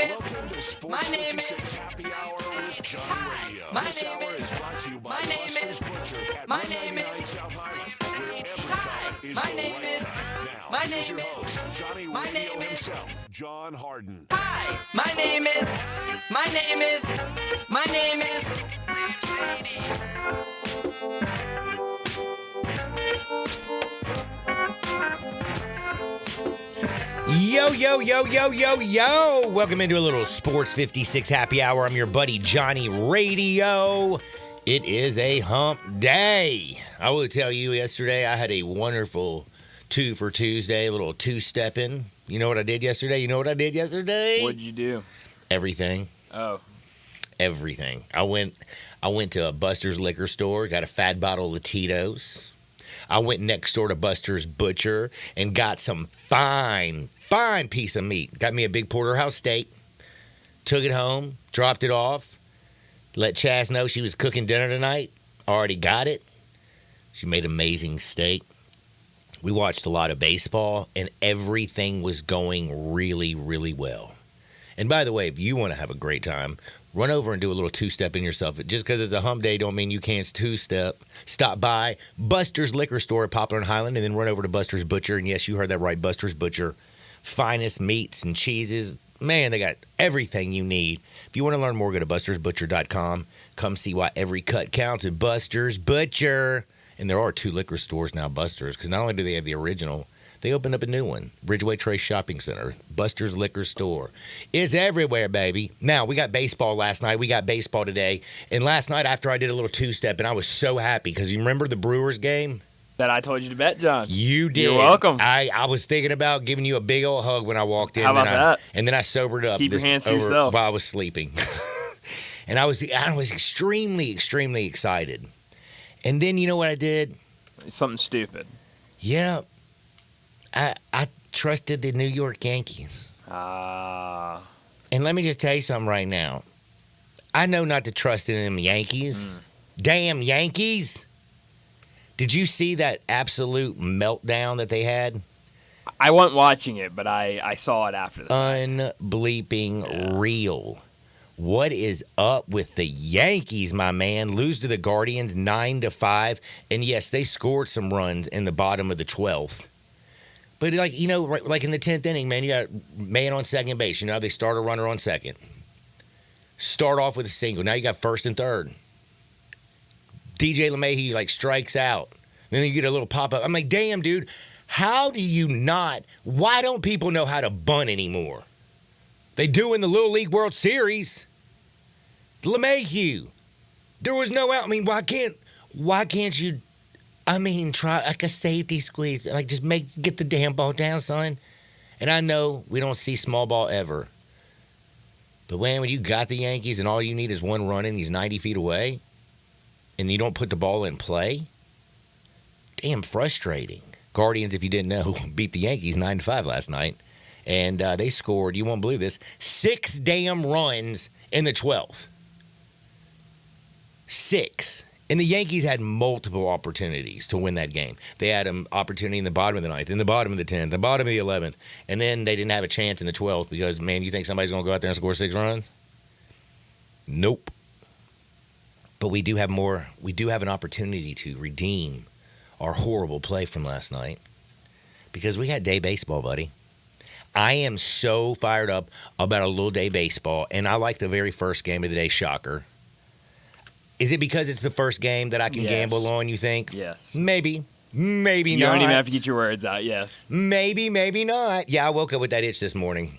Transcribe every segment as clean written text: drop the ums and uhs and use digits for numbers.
My name is. Hi. My name is. My name is. My name is. Hi. My name is. My name is. My name is. John Harden. Hi. My name is. My name is. My name is. Yo, yo, yo, yo, yo, yo. Welcome into a little Sports 56 happy hour. I'm your buddy Johnny Radio. It is a hump day. I will tell you, yesterday I had a wonderful 2 for Tuesday, a little two-stepping. You know what I did yesterday? What'd you do? Everything. Oh. Everything. I went to a Buster's liquor store, got a fat bottle of Tito's. I went next door to Buster's Butcher and got some fine piece of meat. Got me a big porterhouse steak, took it home, dropped it off, let Chaz know she was cooking dinner tonight. Already got it. She made amazing steak. We watched a lot of baseball, and everything was going really, really well. And by the way, if you want to have a great time, run over and do a little two-step in yourself. Just because it's a hump day don't mean you can't two-step. Stop by Buster's Liquor Store at Poplar and Highland, and then run over to Buster's Butcher. And yes, you heard that right, Buster's Butcher. Finest meats and cheeses. Man, they got everything you need. If you want to learn more, go to bustersbutcher.com. Come see why every cut counts at Buster's Butcher. And there are 2 liquor stores now, Buster's, because not only do they have the original, they opened up a new one, Ridgeway Trace Shopping Center, Buster's Liquor Store. It's everywhere, baby. Now, we got baseball last night. We got baseball today. And last night, after I did a little two-step, and I was so happy, because you remember the Brewers game? That I told you to bet, John. You did. You're welcome. I was thinking about giving you a big old hug when I walked in. How about that? And then I sobered up. Keep your hands to yourself. While I was sleeping. And I was extremely, extremely excited. And then you know what I did? Something stupid. Yeah. I trusted the New York Yankees. Ah. And let me just tell you something right now. I know not to trust in them Yankees. Damn Yankees. Did you see that absolute meltdown that they had? I wasn't watching it, but I saw it after that. Unbleeping real. What is up with the Yankees, my man? Lose to the Guardians 9-5. And yes, they scored some runs in the bottom of the 12th. But like in the 10th inning, man, you got man on second base. You know, they start a runner on second. Start off with a single. Now you got first and third. DJ LeMahieu strikes out. Then you get a little pop up. I'm like, damn, dude, how do you not? Why don't people know how to bunt anymore? They do in the Little League World Series. LeMahieu. There was no out. I mean, why can't you? I mean, try like a safety squeeze. Just get the damn ball down, son. And I know we don't see small ball ever. But when you got the Yankees and all you need is one run and he's 90 feet away, and you don't put the ball in play, damn frustrating. Guardians, if you didn't know, beat the Yankees 9-5 last night. And they scored, you won't believe this, 6 damn runs in the 12th. 6. And the Yankees had multiple opportunities to win that game. They had an opportunity in the bottom of the 9th, in the bottom of the 10th, the bottom of the 11th. And then they didn't have a chance in the 12th because, man, you think somebody's going to go out there and score 6 runs? Nope. But we do have an opportunity to redeem our horrible play from last night because we had day baseball, buddy. I am so fired up about a little day baseball, and I like the very first game of the day, shocker. Is it because it's the first game that I can gamble on, you think? Yes. Maybe. Maybe you not. You don't even have to get your words out, yes. Maybe not. Yeah, I woke up with that itch this morning,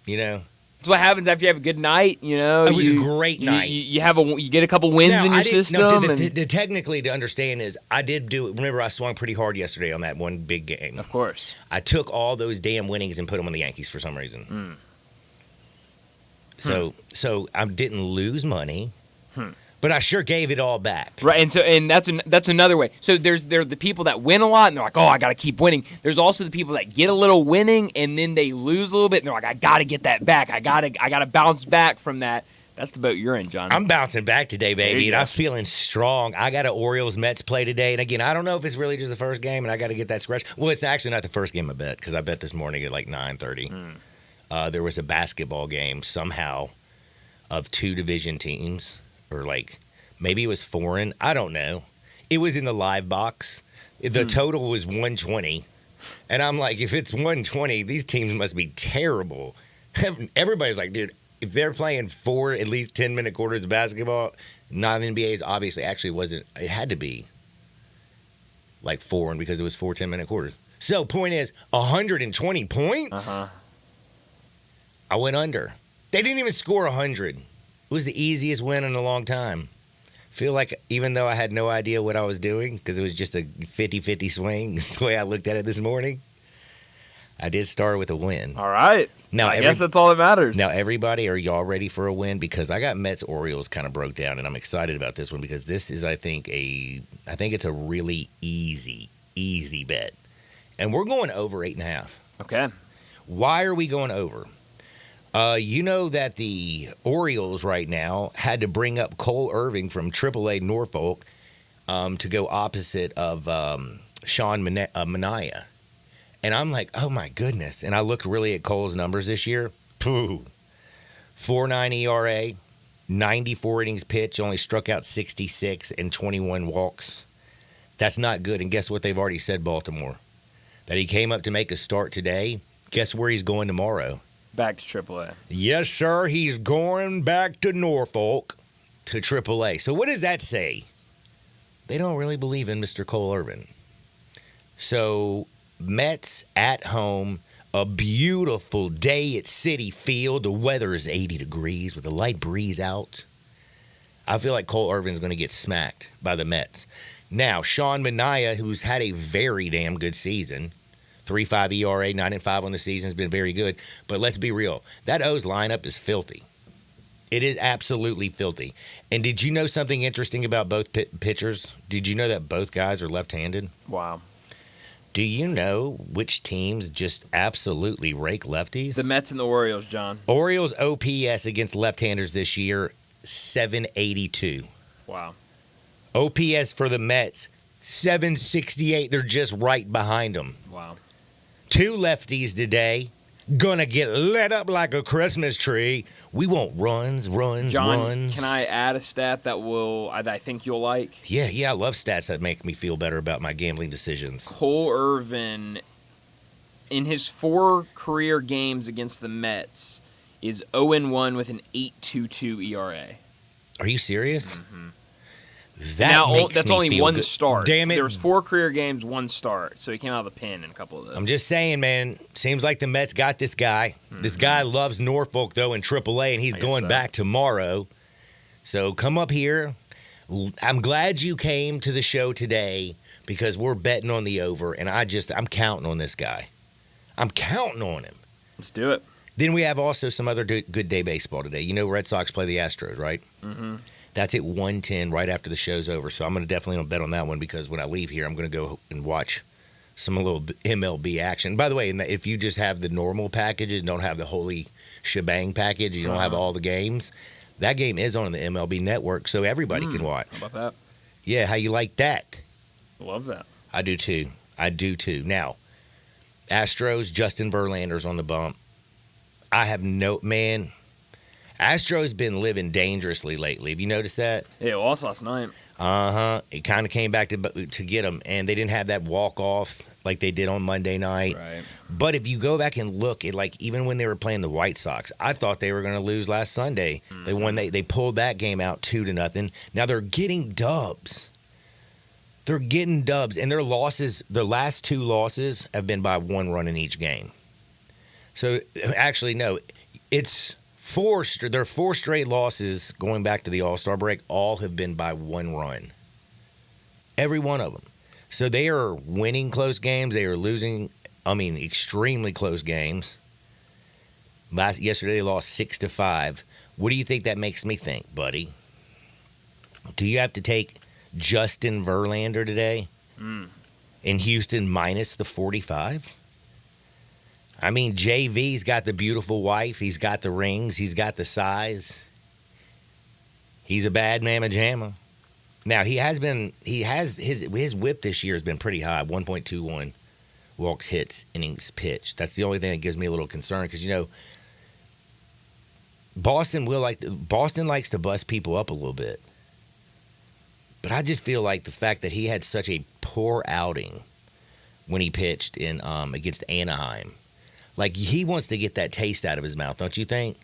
you know. That's what happens after you have a good night, you know. It was a great night. You get a couple wins in your system. Technically, to understand is I did do it. Remember, I swung pretty hard yesterday on that one big game. Of course. I took all those damn winnings and put them on the Yankees for some reason. So I didn't lose money. But I sure gave it all back. Right, and that's another way. So there are the people that win a lot, and they're like, oh, I got to keep winning. There's also the people that get a little winning, and then they lose a little bit, and they're like, I got to get that back. I got to bounce back from that. That's the boat you're in, John. I'm bouncing back today, baby, and I'm feeling strong. I got an Orioles-Mets play today, and again, I don't know if it's really just the first game, and I got to get that scratch. Well, it's actually not the first game I bet, because I bet this morning at 9:30. there was a basketball game somehow of two division teams, or like maybe it was foreign. I don't know. It was in the live box. The total was 120. And I'm like, if it's 120, these teams must be terrible. Everybody's like, dude, if they're playing four at least 10-minute quarters of basketball, non-NBA's obviously actually wasn't. It had to be like four, and because it was 4 10-minute quarters. So point is, 120 points? I went under. They didn't even score 100. It was the easiest win in a long time. Feel like even though I had no idea what I was doing, because it was just a 50-50 swing, the way I looked at it this morning, I did start with a win. All right. Now, I guess that's all that matters. Now, everybody, are y'all ready for a win? Because I got Mets-Orioles kind of broke down, and I'm excited about this one because this is, I think it's a really easy bet. And we're going over 8.5. Okay. Why are we going over? You know that the Orioles right now had to bring up Cole Irving from AAA Norfolk to go opposite of Sean Manaea. And I'm like, oh, my goodness. And I looked really at Cole's numbers this year. 4.9 ERA, 94 innings pitched, only struck out 66 and 21 walks. That's not good. And guess what they've already said, Baltimore? That he came up to make a start today. Guess where he's going tomorrow? Back to AAA. Yes, sir. He's going back to Norfolk to AAA. So what does that say? They don't really believe in Mr. Cole Irvin. So Mets at home, a beautiful day at Citi Field. The weather is 80 degrees with a light breeze out. I feel like Cole Irvin's going to get smacked by the Mets. Now, Sean Manaea, who's had a very damn good season, 3.5 ERA, 9-5 on the season, has been very good. But let's be real. That O's lineup is filthy. It is absolutely filthy. And did you know something interesting about both pitchers? Did you know that both guys are left-handed? Wow. Do you know which teams just absolutely rake lefties? The Mets and the Orioles, John. Orioles OPS against left-handers this year, 782. Wow. OPS for the Mets, 768. They're just right behind them. Wow. Two lefties today, gonna get lit up like a Christmas tree. We want runs, John, can I add a stat that I think you'll like? Yeah, I love stats that make me feel better about my gambling decisions. Cole Irvin, in his 4 career games against the Mets, is 0-1 with an 8.22 ERA. Are you serious? Mm-hmm. That's only feel one good. start. Damn it. There was 4 career games, 1 start. So he came out of the pen in a couple of those. I'm just saying, man. Seems like the Mets got this guy. Mm-hmm. This guy loves Norfolk, though, in AAA, and he's going back tomorrow. So come up here. I'm glad you came to the show today because we're betting on the over, and I'm counting on this guy. I'm counting on him. Let's do it. Then we have also some other good day baseball today. You know Red Sox play the Astros, right? Mm-hmm. That's at 1:10 right after the show's over. So I'm going to definitely bet on that one because when I leave here, I'm going to go and watch some little MLB action. By the way, if you just have the normal package and don't have the holy shebang package, you don't have all the games, that game is on the MLB network, so everybody can watch. How about that? Yeah, how you like that? Love that. I do too. Now, Astros, Justin Verlander's on the bump. Astros been living dangerously lately. Have you noticed that? Yeah, it lost last night. It kind of came back to get them, and they didn't have that walk-off like they did on Monday night. Right. But if you go back and look at, like, even when they were playing the White Sox, I thought they were going to lose last Sunday. Mm-hmm. They pulled that game out 2-0. Now they're getting dubs. And their losses, their last 2 losses have been by 1 run in each game. So, actually, no, it's... Their 4 straight losses going back to the All-Star break all have been by 1 run. Every one of them. So they are winning close games. They are losing, extremely close games. Yesterday they lost 6-5. What do you think that makes me think, buddy? Do you have to take Justin Verlander today in Houston minus the 45? JV's got the beautiful wife. He's got the rings. He's got the size. He's a bad mamma jamma. Now, his whip this year has been pretty high, 1.21 walks, hits, innings pitched. That's the only thing that gives me a little concern because, Boston likes to bust people up a little bit. But I just feel like the fact that he had such a poor outing when he pitched in against Anaheim, like he wants to get that taste out of his mouth, don't you think?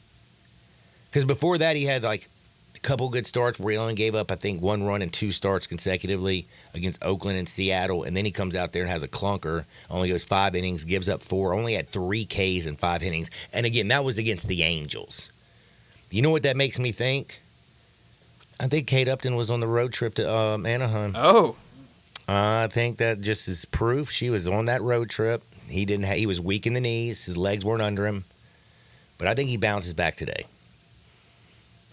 Because before that, he had like a couple good starts where he only gave up, I think, 1 run in 2 starts consecutively against Oakland and Seattle, and then he comes out there and has a clunker, only goes 5 innings, gives up 4, only had 3 Ks in 5 innings, and again, that was against the Angels. You know what that makes me think? I think Kate Upton was on the road trip to Anaheim. Oh. I think that just is proof she was on that road trip. He was weak in the knees. His legs weren't under him. But I think he bounces back today.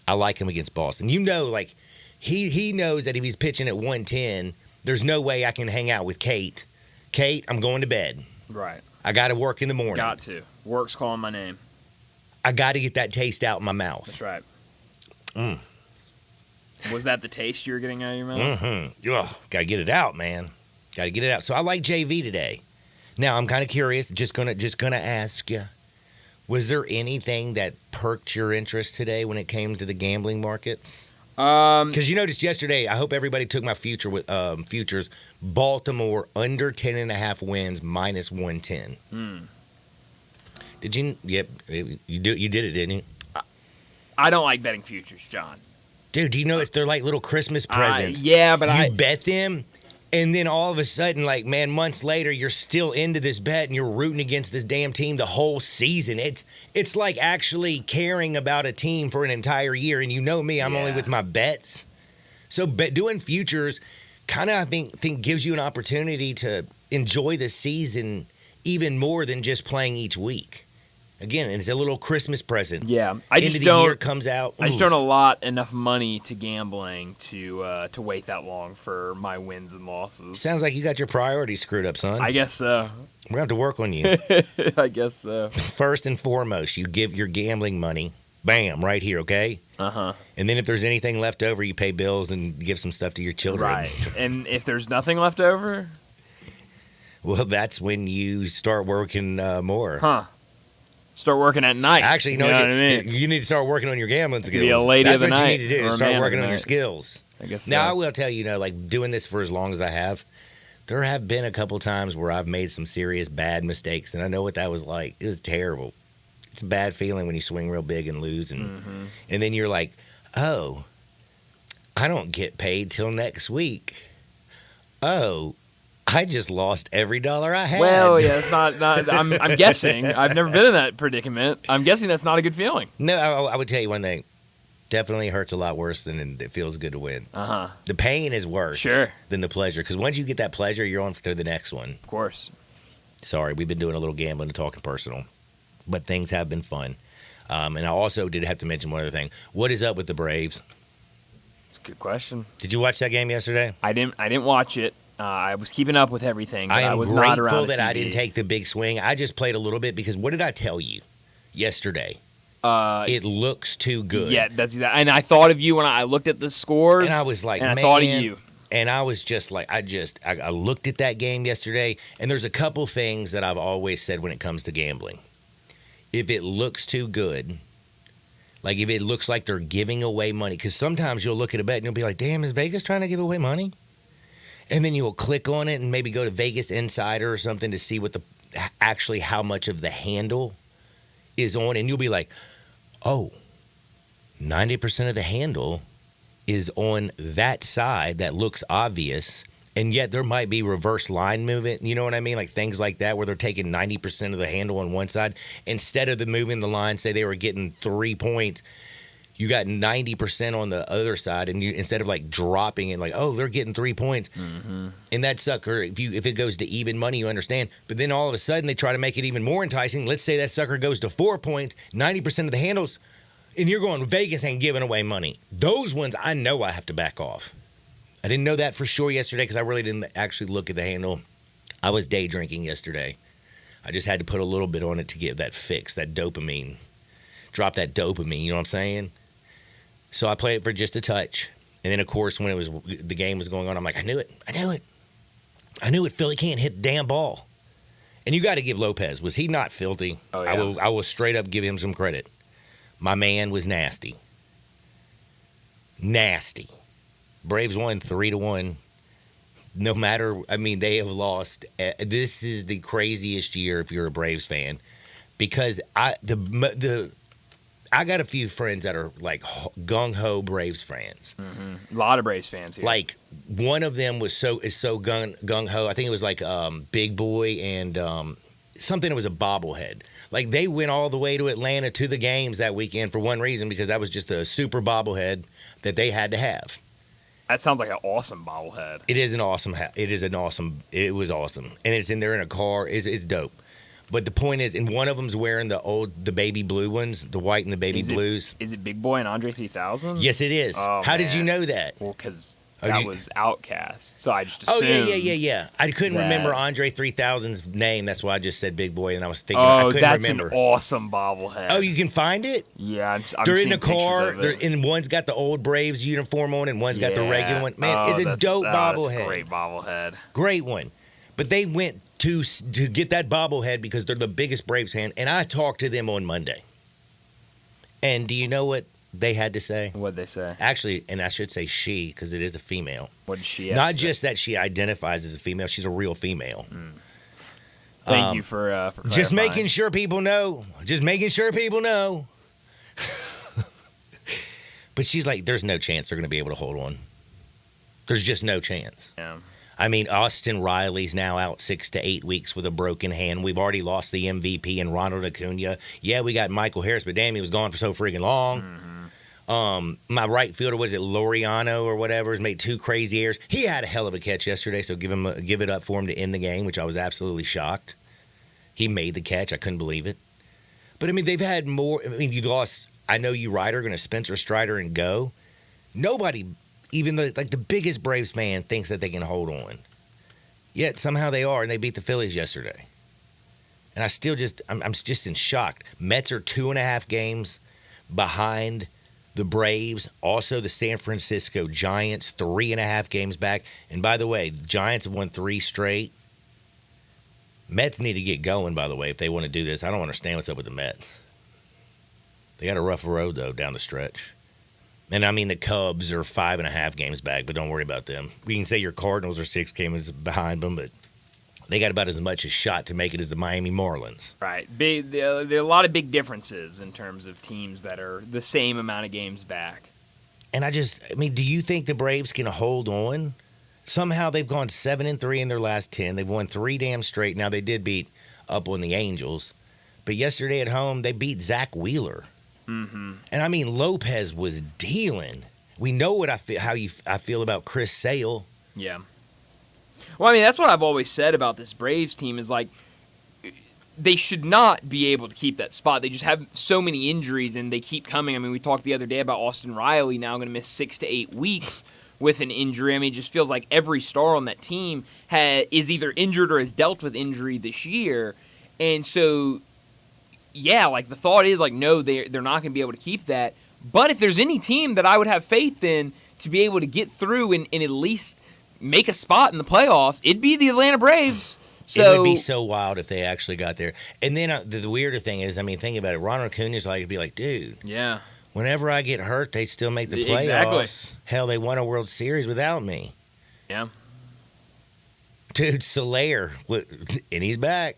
I like him against Boston. You know, like, he knows that if he's pitching at 110, there's no way I can hang out with Kate. Kate, I'm going to bed. Right. I got to work in the morning. Got to. Work's calling my name. I got to get that taste out in my mouth. That's right. Mm. Was that the taste you were getting out of your mouth? Mm-hmm. Ugh, gotta get it out, man. Gotta get it out. So I like JV today. Now I'm kind of curious. Just gonna ask you: was there anything that perked your interest today when it came to the gambling markets? Because you noticed yesterday. I hope everybody took my future with futures. Baltimore under 10.5 wins minus 110. Did you? Yep. You did it, didn't you? I don't like betting futures, John. Dude, do you know if they're like little Christmas presents? Yeah, but you bet them, and then all of a sudden, like, man, months later, you're still into this bet, and you're rooting against this damn team the whole season. It's like actually caring about a team for an entire year, and you know me, I'm only with my bets. So doing futures kind of, I think gives you an opportunity to enjoy the season even more than just playing each week. Again, it's a little Christmas present. Yeah, End of the year comes out. I just don't allot enough money to gambling to wait that long for my wins and losses. Sounds like you got your priorities screwed up, son. I guess so. We're going to have to work on you. I guess so. First and foremost, you give your gambling money, bam, right here, okay? Uh-huh. And then if there's anything left over, you pay bills and give some stuff to your children. Right. And if there's nothing left over? Well, that's when you start working more. Huh. Start working at night. Actually, you know what I mean? You need to start working on your gambling skills. Be a lady That's of the what night, you need to do. or a Start man working of the on your night. skills. I guess Now, so. I will tell you, like doing this for as long as I have, there have been a couple times where I've made some serious bad mistakes, and I know what that was like. It was terrible. It's a bad feeling when you swing real big and lose, and then you're like, oh, I don't get paid till next week. Oh, I just lost every dollar I had. Well, yeah, it's not I'm guessing. I've never been in that predicament. I'm guessing that's not a good feeling. No, I would tell you one thing. Definitely hurts a lot worse than it feels good to win. Uh-huh. The pain is worse than the pleasure. Because once you get that pleasure, you're on to the next one. Of course. Sorry, we've been doing a little gambling and talking personal. But things have been fun. And I also did have to mention one other thing. What is up with the Braves? It's a good question. Did you watch that game yesterday? I didn't watch it. I was keeping up with everything. But I am was not grateful around that I TV. didn't take the big swing. I just played a little bit because what did I tell you yesterday? It looks too good. Yeah, that's exactly. And I thought of you when I looked at the scores. And I was like, and man. I thought of you. And I was just like, I looked at that game yesterday, and there's a couple things that I've always said when it comes to gambling. If it looks too good, like if it looks like they're giving away money, because sometimes you'll look at a bet and you'll be like, damn, is Vegas trying to give away money? And then you'll click on it and maybe go to Vegas Insider or something to see what actually how much of the handle is on, and you'll be like, oh, 90% of the handle is on that side that looks obvious, and yet there might be reverse line movement, you know what I mean? Like things like that where they're taking 90% of the handle on one side. Instead of moving the line, say they were getting 3 points, you got 90% on the other side, and you instead of like dropping it, like, oh, they're getting 3 points. And that sucker, if it goes to even money, you understand. But then all of a sudden they try to make it even more enticing. Let's say that sucker goes to 4 points, 90% of the handles, and you're going, Vegas ain't giving away money. Those ones, I know I have to back off. I didn't know that for sure yesterday because I really didn't actually look at the handle. I was day drinking yesterday. I just had to put a little bit on it to get that fix, that dopamine. Drop that dopamine, you know what I'm saying? So I played it for just a touch. And then, of course, when the game was going on, I'm like, I knew it. Philly can't hit the damn ball. And you got to give Lopez. Was he not filthy? Oh, yeah. I will straight up give him some credit. My man was nasty. Nasty. Braves won 3-1. No matter, I mean, they have lost. This is the craziest year if you're a Braves fan, because I got a few friends that are like gung ho Braves fans. A lot of Braves fans here. Like one of them is so gung ho. I think it was like Big Boy and something that was a bobblehead. Like they went all the way to Atlanta to the games that weekend for one reason, because that was just a super bobblehead that they had to have. that sounds like an awesome bobblehead. It is an awesome. It was awesome, and it's in there in a car. It's dope. But the point is, and one of them's wearing the baby blue ones, the white and the baby blues. Is it Big Boy and Andre 3000? Yes, it is. Oh, How did you man. know that? Well, because Oh, that you- was Outcast, so I just Oh assumed. yeah. I couldn't that- remember Andre 3000's name. That's why I just said Big Boy, and I was thinking Oh, I couldn't that's remember. an awesome bobblehead. Oh, you can find it. Yeah, I'm They're in seeing the car. pictures of it. And one's got the old Braves uniform on, and one's got the regular one. Man, it's a that's- dope that's bobblehead. a great bobblehead. Great one. But they went to get that bobblehead because they're the biggest Braves fan, and I talked to them on Monday. And do you know what they had to say? What'd they say? Actually, and I should say she, because it is a female. What did she have Not to say? just that she identifies as a female; she's a real female. Thank you for Just clarifying. making sure people know. Just making sure people know. But she's like, there's no chance they're going to be able to hold on. There's just no chance. Yeah. I mean, Austin Riley's now out 6 to 8 weeks with a broken hand. We've already lost the MVP in Ronald Acuna. Yeah, we got Michael Harris, but damn, he was gone for so freaking long. My right fielder, was it Laureano or whatever, has made 2 crazy errors. He had a hell of a catch yesterday, so give it up for him to end the game, which I was absolutely shocked. He made the catch. I couldn't believe it. But, I mean, they've had more. I mean, you lost, I know you, Ryder, going to Spencer Strider and go. Nobody, even the biggest Braves fan, thinks that they can hold on. Yet somehow they are, and they beat the Phillies yesterday. And I'm just in shock. Mets are 2.5 games behind the Braves. Also, the San Francisco Giants, 3.5 games back. And by the way, the Giants have won 3 straight. Mets need to get going, by the way, if they want to do this. I don't understand what's up with the Mets. They got a rough road, though, down the stretch. And I mean, the Cubs are 5.5 games back, but don't worry about them. We can say your Cardinals are 6 games behind them, but they got about as much a shot to make it as the Miami Marlins. Right. There are a lot of big differences in terms of teams that are the same amount of games back. And I mean, do you think the Braves can hold on? Somehow they've gone 7-3 in their last 10. They've won 3 damn straight. Now, they did beat up on the Angels. But yesterday at home, they beat Zach Wheeler. Mm-hmm. And I mean, Lopez was dealing. We know what I feel about Chris Sale. Yeah. Well, I mean, that's what I've always said about this Braves team is like they should not be able to keep that spot. They just have so many injuries and they keep coming. I mean, we talked the other day about Austin Riley now going to miss 6 to 8 weeks with an injury. I mean, it just feels like every star on that team is either injured or has dealt with injury this year. And so, yeah, like the thought is like, no, they're not going to be able to keep that. But if there's any team that I would have faith in to be able to get through and at least make a spot in the playoffs, it'd be the Atlanta Braves. So, It would be so wild if they actually got there. And then the weirder thing is, I mean, think about it. Ronald Acuna's like, it'd be like, dude, yeah. whenever I get hurt, they still make the playoffs. Exactly. Hell, they won a World Series without me. Yeah. Dude, Solaire, and he's back.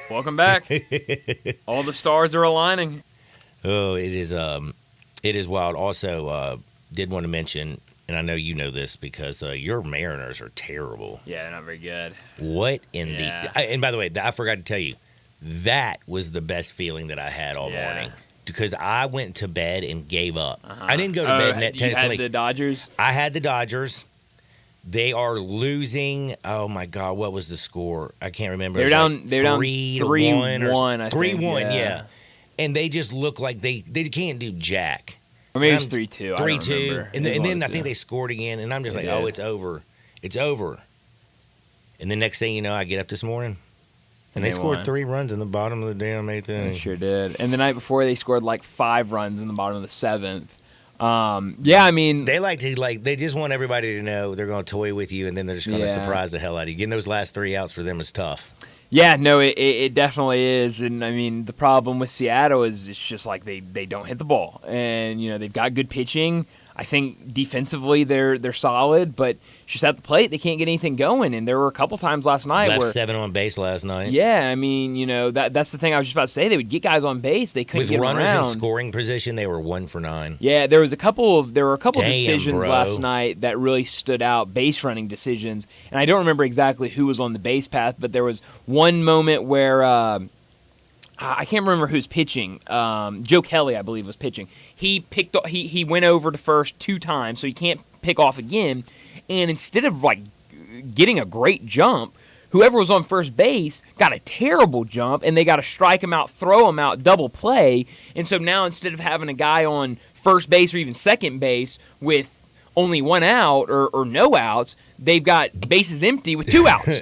Welcome back. All the stars are aligning. Oh, it is wild. Also, did want to mention, and I know you know this because your Mariners are terrible. Yeah, they're not very good. What in Yeah. and by the way, I forgot to tell you, that was the best feeling that I had all Yeah. morning. Because I went to bed and gave up. I didn't go to bed You technically. had the Dodgers? I had the Dodgers. They are losing. Oh my God, what was the score? I can't remember. They're It was down. They're down 3-1. I think. 3-1, Yeah. yeah. And they just look like they can't do jack. Or maybe it's I'm 3-2. 3-2, and then I think they. they scored again, and I'm just They like, oh, did. it's over, it's over. And the next thing you know, I get up this morning, and they They scored won. 3 runs in the bottom of the damn 8th They inning. sure did. And the night before, they scored like 5 runs in the bottom of the 7th. Yeah, I mean, They just want everybody to know they're going to toy with you, and then they're just going to Yeah. surprise the hell out of you. Getting those last 3 outs for them is tough. Yeah, no, it definitely is. And I mean, the problem with Seattle is it's just like they don't hit the ball. And, they've got good pitching. I think defensively they're solid, but just at the plate they can't get anything going. And there were a couple times last night Left where 7 on base last night. yeah, I mean, that's the thing I was just about to say. They would get guys on base, they couldn't With get runners around. in scoring position, they were 1 for 9. Yeah, there were a couple Damn, decisions bro. last night that really stood out, base running decisions. And I don't remember exactly who was on the base path, but there was one moment where I can't remember who's pitching. Joe Kelly, I believe, was pitching. He went over to first 2 times, so he can't pick off again. And instead of getting a great jump, whoever was on first base got a terrible jump, and they got to strike him out, throw him out, double play. And so now instead of having a guy on first base or even second base with only 1 out or no outs, they've got bases empty with 2 outs.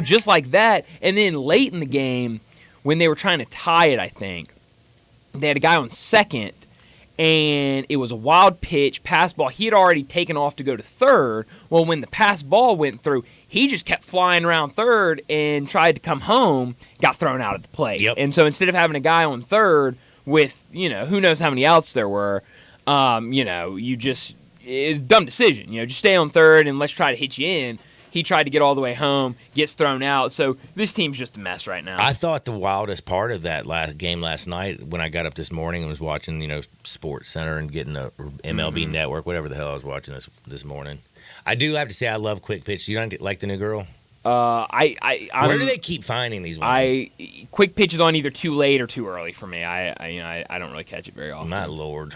Just like that. And then late in the game, when they were trying to tie it, I think, they had a guy on second, and it was a wild pitch, pass ball. He had already taken off to go to third. Well, when the pass ball went through, he just kept flying around third and tried to come home, got thrown out at the plate. Yep. And so instead of having a guy on third with, who knows how many outs there were, it's a dumb decision. Just stay on third and let's try to hit you in. He tried to get all the way home, gets thrown out. So this team's just a mess right now. I thought the wildest part of that game last night, when I got up this morning and was watching, Sports Center and getting a MLB Network, whatever the hell I was watching this morning. I do have to say I love quick pitch. You don't like the new girl? Where do they keep finding these women? Quick pitch is on either too late or too early for me. I don't really catch it very often. My Lord.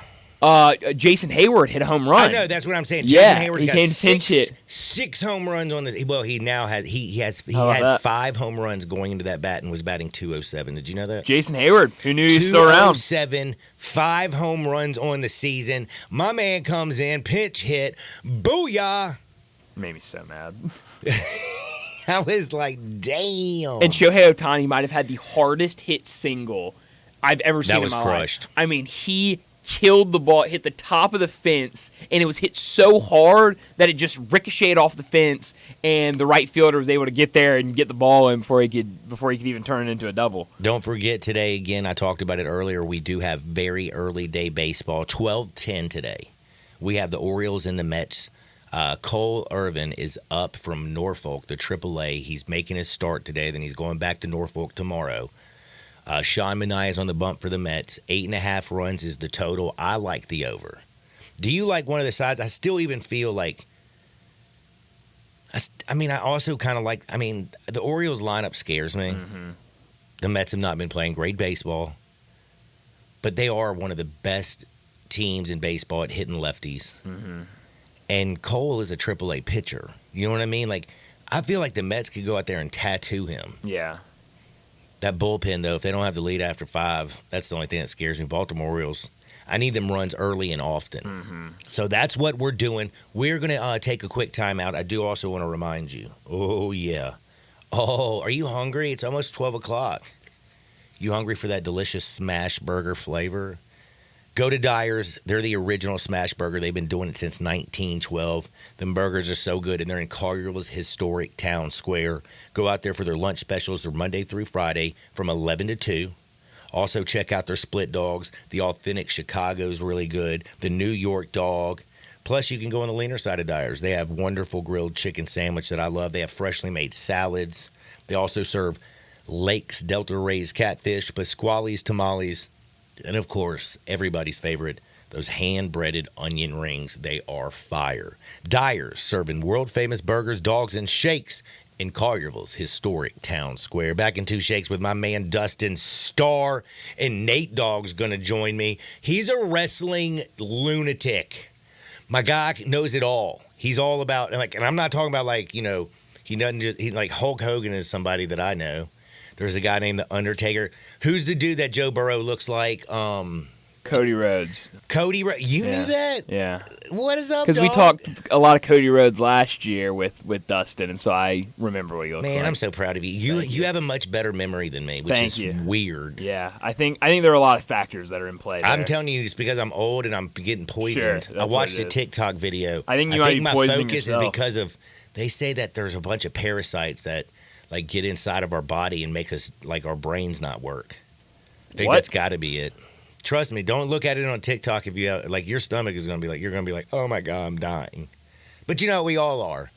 Jason Hayward hit a home run. I know, that's what I'm saying. Yeah, Jason Hayward's he got came to pinch hit. 6 home runs on this. Well, he now has he had that? 5 home runs going into that bat and was batting .207. Did you know that? Jason Hayward, who knew he was still around? 207, 5 home runs on the season. My man comes in, pinch hit, booyah! Made me so mad. I was like, damn. And Shohei Ohtani might have had the hardest hit single I've ever seen That was in my crushed. life. I mean, he killed the ball, hit the top of the fence, and it was hit so hard that it just ricocheted off the fence, and the right fielder was able to get there and get the ball in before he could even turn it into a double. Don't forget today, again, I talked about it earlier, we do have very early day baseball, 12:10 today. We have the Orioles and the Mets. Cole Irvin is up from Norfolk to AAA. He's making his start today, then he's going back to Norfolk tomorrow. Sean Manaea is on the bump for the Mets. 8.5 runs is the total. I like the over. Do you like one of the sides? I still even feel like I also kind of like the Orioles lineup scares me. Mm-hmm. The Mets have not been playing great baseball, but they are one of the best teams in baseball at hitting lefties. Mm-hmm. And Cole is a AAA pitcher. You know what I mean? Like, I feel like the Mets could go out there and tattoo him. Yeah. That bullpen, though, if they don't have the lead after 5, that's the only thing that scares me. Baltimore Orioles, I need them runs early and often. Mm-hmm. So that's what we're doing. We're going to take a quick timeout. I do also want to remind you. Oh, yeah. Oh, are you hungry? It's almost 12 o'clock. You hungry for that delicious smash burger flavor? Go to Dyer's. They're the original smash burger. They've been doing it since 1912. Them burgers are so good, and they're in Collierville's historic town square. Go out there for their lunch specials. They're Monday through Friday from 11 to 2. Also, check out their split dogs. The authentic Chicago is really good. The New York dog. Plus, you can go on the leaner side of Dyer's. They have wonderful grilled chicken sandwich that I love. They have freshly made salads. They also serve Lakes Delta raised catfish, Pasquale's tamales, and, of course, everybody's favorite, those hand-breaded onion rings. They are fire. Dyer's, serving world-famous burgers, dogs, and shakes in Collierville's historic town square. Back in 2 Shakes with my man Dustin Starr, and Nate Dogg's going to join me. He's a wrestling lunatic. My guy knows it all. He's all about, and I'm not talking about he doesn't just, like Hulk Hogan is somebody that I know. There's a guy named The Undertaker. Who's the dude that Joe Burrow looks like? Cody Rhodes. Cody Rhodes. You knew that? Yeah. What is up, Because we talked a lot of Cody Rhodes last year with Dustin, and so I remember what he looks like. Man, I'm so proud of you. You have a much better memory than me, which is weird. Yeah, I think there are a lot of factors that are in play there. I'm telling you, it's because I'm old and I'm getting poisoned. Sure, I watched a TikTok video. I think you might be my poisoning focus yourself. is because of, they say that there's a bunch of parasites that like get inside of our body and make us like our brains not work. I think What? that's got to be it. Trust me, don't look at it on TikTok if you have, like your stomach is going to be like, you're going to be like, oh my God, I'm dying. But you know, we all are.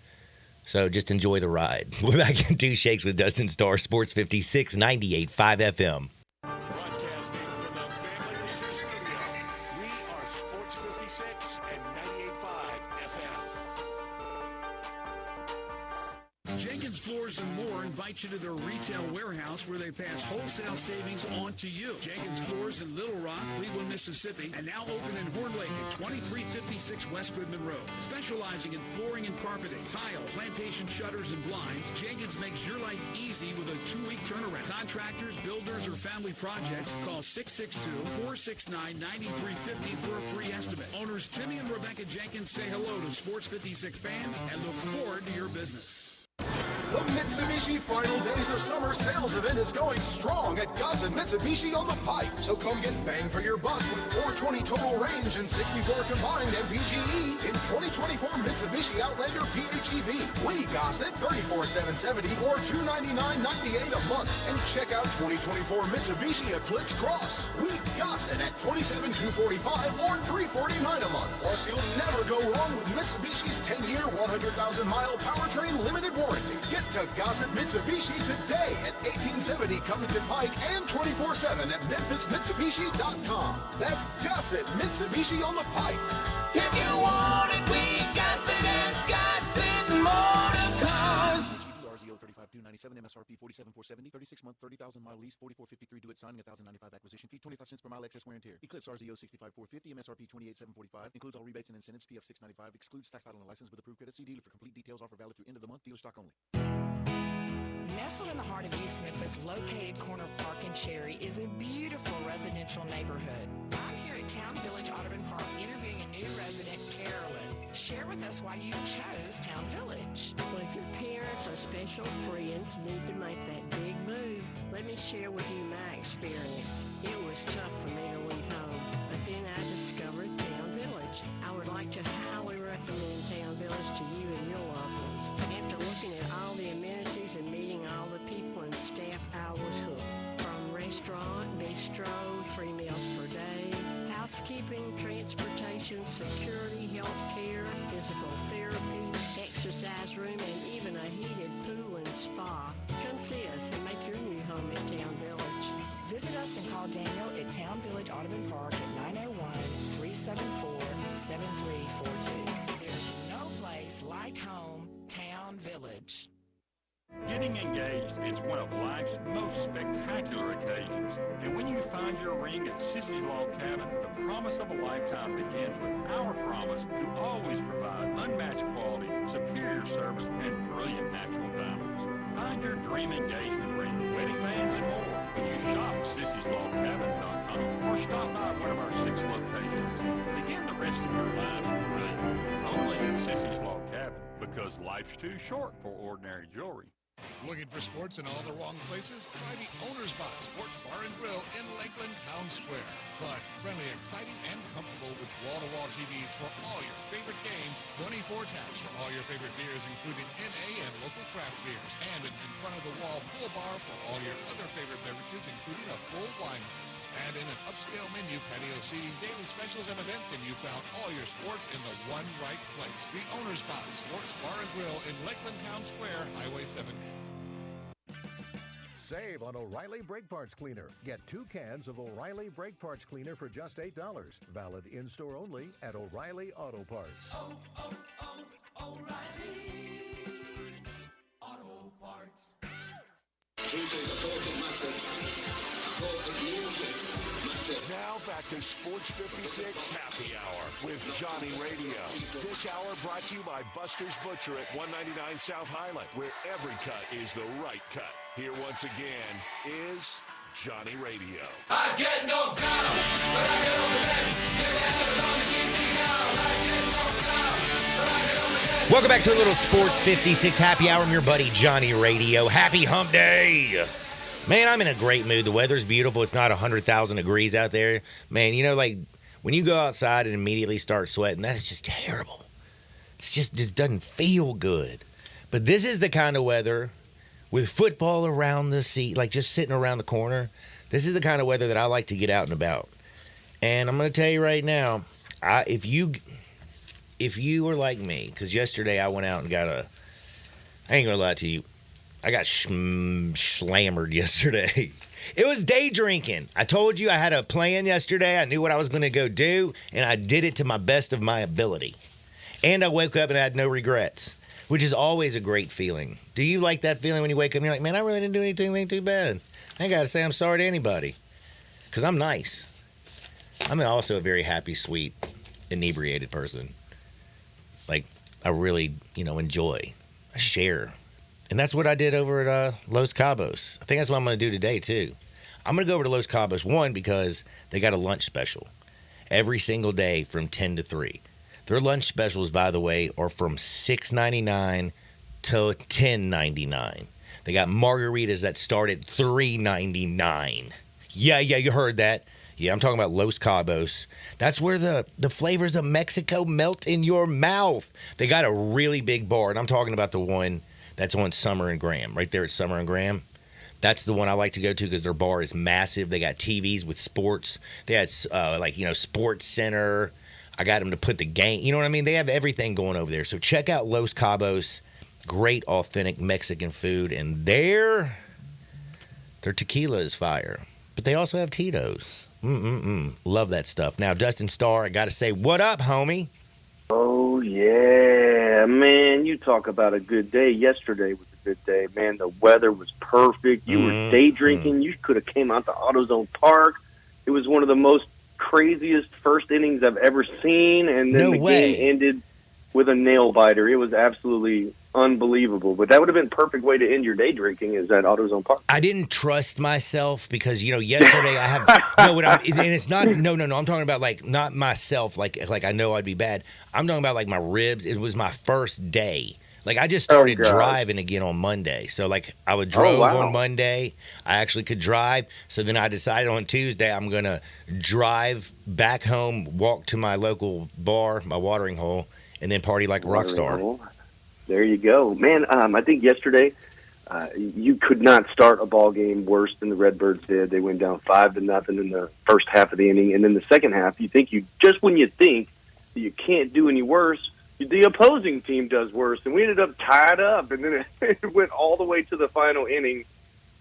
So just enjoy the ride. We're back in Two Shakes with Dustin Starr, Sports 56, 98.5 FM. Broadcasting from the Family Leisure Studio, we are Sports 56 and 98.5 FM. Jenkins Floors and More invite you to their retail warehouse where they pass wholesale savings on to you. Jenkins Floors in Little Rock, Cleveland, Mississippi, and now open in Horn Lake at 2356 West Goodman Road. Specializing in flooring and carpeting, tile, plantation shutters, and blinds, Jenkins makes your life easy with a 2-week turnaround. Contractors, builders, or family projects, call 662-469-9350 for a free estimate. Owners Timmy and Rebecca Jenkins say hello to Sports 56 fans and look forward to your business. The Mitsubishi Final Days of Summer sales event is going strong at Gossett Mitsubishi on the Pike. So come get bang for your buck with 420 total range and 64 combined MPGe in 2024 Mitsubishi Outlander PHEV. We Gossett $34,770 or $299.98 a month. And check out 2024 Mitsubishi Eclipse Cross. We Gossett at $27,245 or $349 a month. Plus, you'll never go wrong with Mitsubishi's 10-year, 100,000-mile powertrain limited warranty. Get to Gossett Mitsubishi today at 1870 Covington Pike and 24/7 at MemphisMitsubishi.com. That's Gossett Mitsubishi on the Pike. If you want it, we got it at Gossett Motor Cars. RZO 35297 MSRP 47470 36-month 30,000-mile lease 4453 due at signing 1,095 acquisition fee 25 cents per mile excess wear and tear. Eclipse RZO 65450 MSRP 28745 includes all rebates and incentives. PF 695 excludes tax title and license with approved credit. See dealer for complete details. Offer valid through end of the month. Dealer stock only. Nestled in the heart of East Memphis, located corner of Park and Cherry, is a beautiful residential neighborhood. I'm here at Town Village Audubon Park interviewing a new resident, Carolyn. Share with us why you chose Town Village. Well, if your parents or special friends need to make that big move, let me share with you my experience. It was tough for me to leave home, but then I discovered Town Village. I would like to highly recommend Town Village to you and your loved ones. After looking at all the amenities and meeting all the people and staff, I was hooked. From restaurant, bistro, 3 meals per day, housekeeping, transportation, security, health care, physical therapy, exercise room, and even a heated pool and spa. Come see us and make your new home in Town Village. Visit us and call Daniel at Town Village Audubon Park at 901-374-7342. There's no place like home, Town Village. Getting engaged is one of life's most spectacular occasions. And when you find your ring at Sissy's Log Cabin, the promise of a lifetime begins with our promise to always provide unmatched quality, superior service, and brilliant natural diamonds. Find your dream engagement ring, wedding bands, and more when you shop Sissy'sLogCabin.com or stop by one of our 6 locations. Begin the rest of your life brilliant. Only at Sissy's Log Cabin, because life's too short for ordinary jewelry. Looking for sports in all the wrong places? Try the Owner's Box Sports Bar and Grill in Lakeland Town Square. Fun, friendly, exciting, and comfortable with wall-to-wall TVs for all your favorite games, 24 taps for all your favorite beers, including NA and local craft beers, and an in-front-of-the-wall full bar for all your other favorite beverages, including a full wine list. And in an upscale menu, patio seating, daily specials, and events, and you found all your sports in the one right place. The Owner's Box Sports Bar and Grill in Lakeland Town Square, Highway 70. Save on O'Reilly Brake Parts Cleaner. Get 2 cans of O'Reilly Brake Parts Cleaner for just $8. Valid in-store only at O'Reilly Auto Parts. O'Reilly Auto Parts. Now back to Sports 56 Happy Hour with Johnny Radio. This hour brought to you by Buster's Butcher at 199 South Highland, where every cut is the right cut. Here once again is Johnny Radio. I get knocked down, but I get up again. You're never gonna keep me down. I get knocked down, but I get up again. Welcome back to a little Sports 56 Happy Hour. I'm your buddy Johnny Radio. Happy Hump Day. Man, I'm in a great mood. The weather's beautiful. It's not 100,000 degrees out there. Man, you know, like when you go outside and immediately start sweating, that is just terrible. It doesn't feel good. But this is the kind of weather with football around the seat, like just sitting around the corner. This is the kind of weather that I like to get out and about. And I'm going to tell you right now, if you were like me, because yesterday I went out and got I ain't going to lie to you, I got slammered yesterday. It was day drinking. I told you I had a plan yesterday. I knew what I was going to go do, and I did it to my best of my ability. And I woke up and I had no regrets, which is always a great feeling. Do you like that feeling when you wake up and you're like, man, I really didn't do anything too bad? I ain't got to say I'm sorry to anybody, because I'm nice. I'm also a very happy, sweet, inebriated person. Like, I really, enjoy. I share. And that's what I did over at Los Cabos. I think that's what I'm going to do today, too. I'm going to go over to Los Cabos, one, because they got a lunch special every single day from 10 to 3. Their lunch specials, by the way, are from $6.99 to $10.99. They got margaritas that start at $3.99. Yeah, you heard that. Yeah, I'm talking about Los Cabos. That's where the flavors of Mexico melt in your mouth. They got a really big bar, and I'm talking about the one that's on Summer and Graham, right there at Summer and Graham. That's the one I like to go to because their bar is massive. They got TVs with sports. They had, Sports Center. I got them to put the game. You know what I mean? They have everything going over there. So check out Los Cabos. Great, authentic Mexican food. And their tequila is fire. But they also have Tito's. Love that stuff. Now, Dustin Starr, I got to say, what up, homie? Oh, yeah. Man, you talk about a good day. Yesterday was a good day, man. The weather was perfect. You were day drinking. You could have came out to AutoZone Park. It was one of the most craziest first innings I've ever seen. And then the game ended with a nail biter. It was absolutely unbelievable. But that would have been a perfect way to end your day drinking is at AutoZone Park. I didn't trust myself because, yesterday I have and it's not I'm talking about like not myself like I know I'd be bad. I'm talking about like my ribs. It was my first day. Like I just started driving again on Monday. So like I would drove on Monday. I actually could drive. So then I decided on Tuesday I'm going to drive back home, walk to my local bar, my watering hole, and then party like a rock star. There you go. Man, I think yesterday you could not start a ball game worse than the Redbirds did. They went down 5-0 in the first half of the inning. And then the second half, when you think that you can't do any worse, the opposing team does worse. And we ended up tied up. And then it went all the way to the final inning,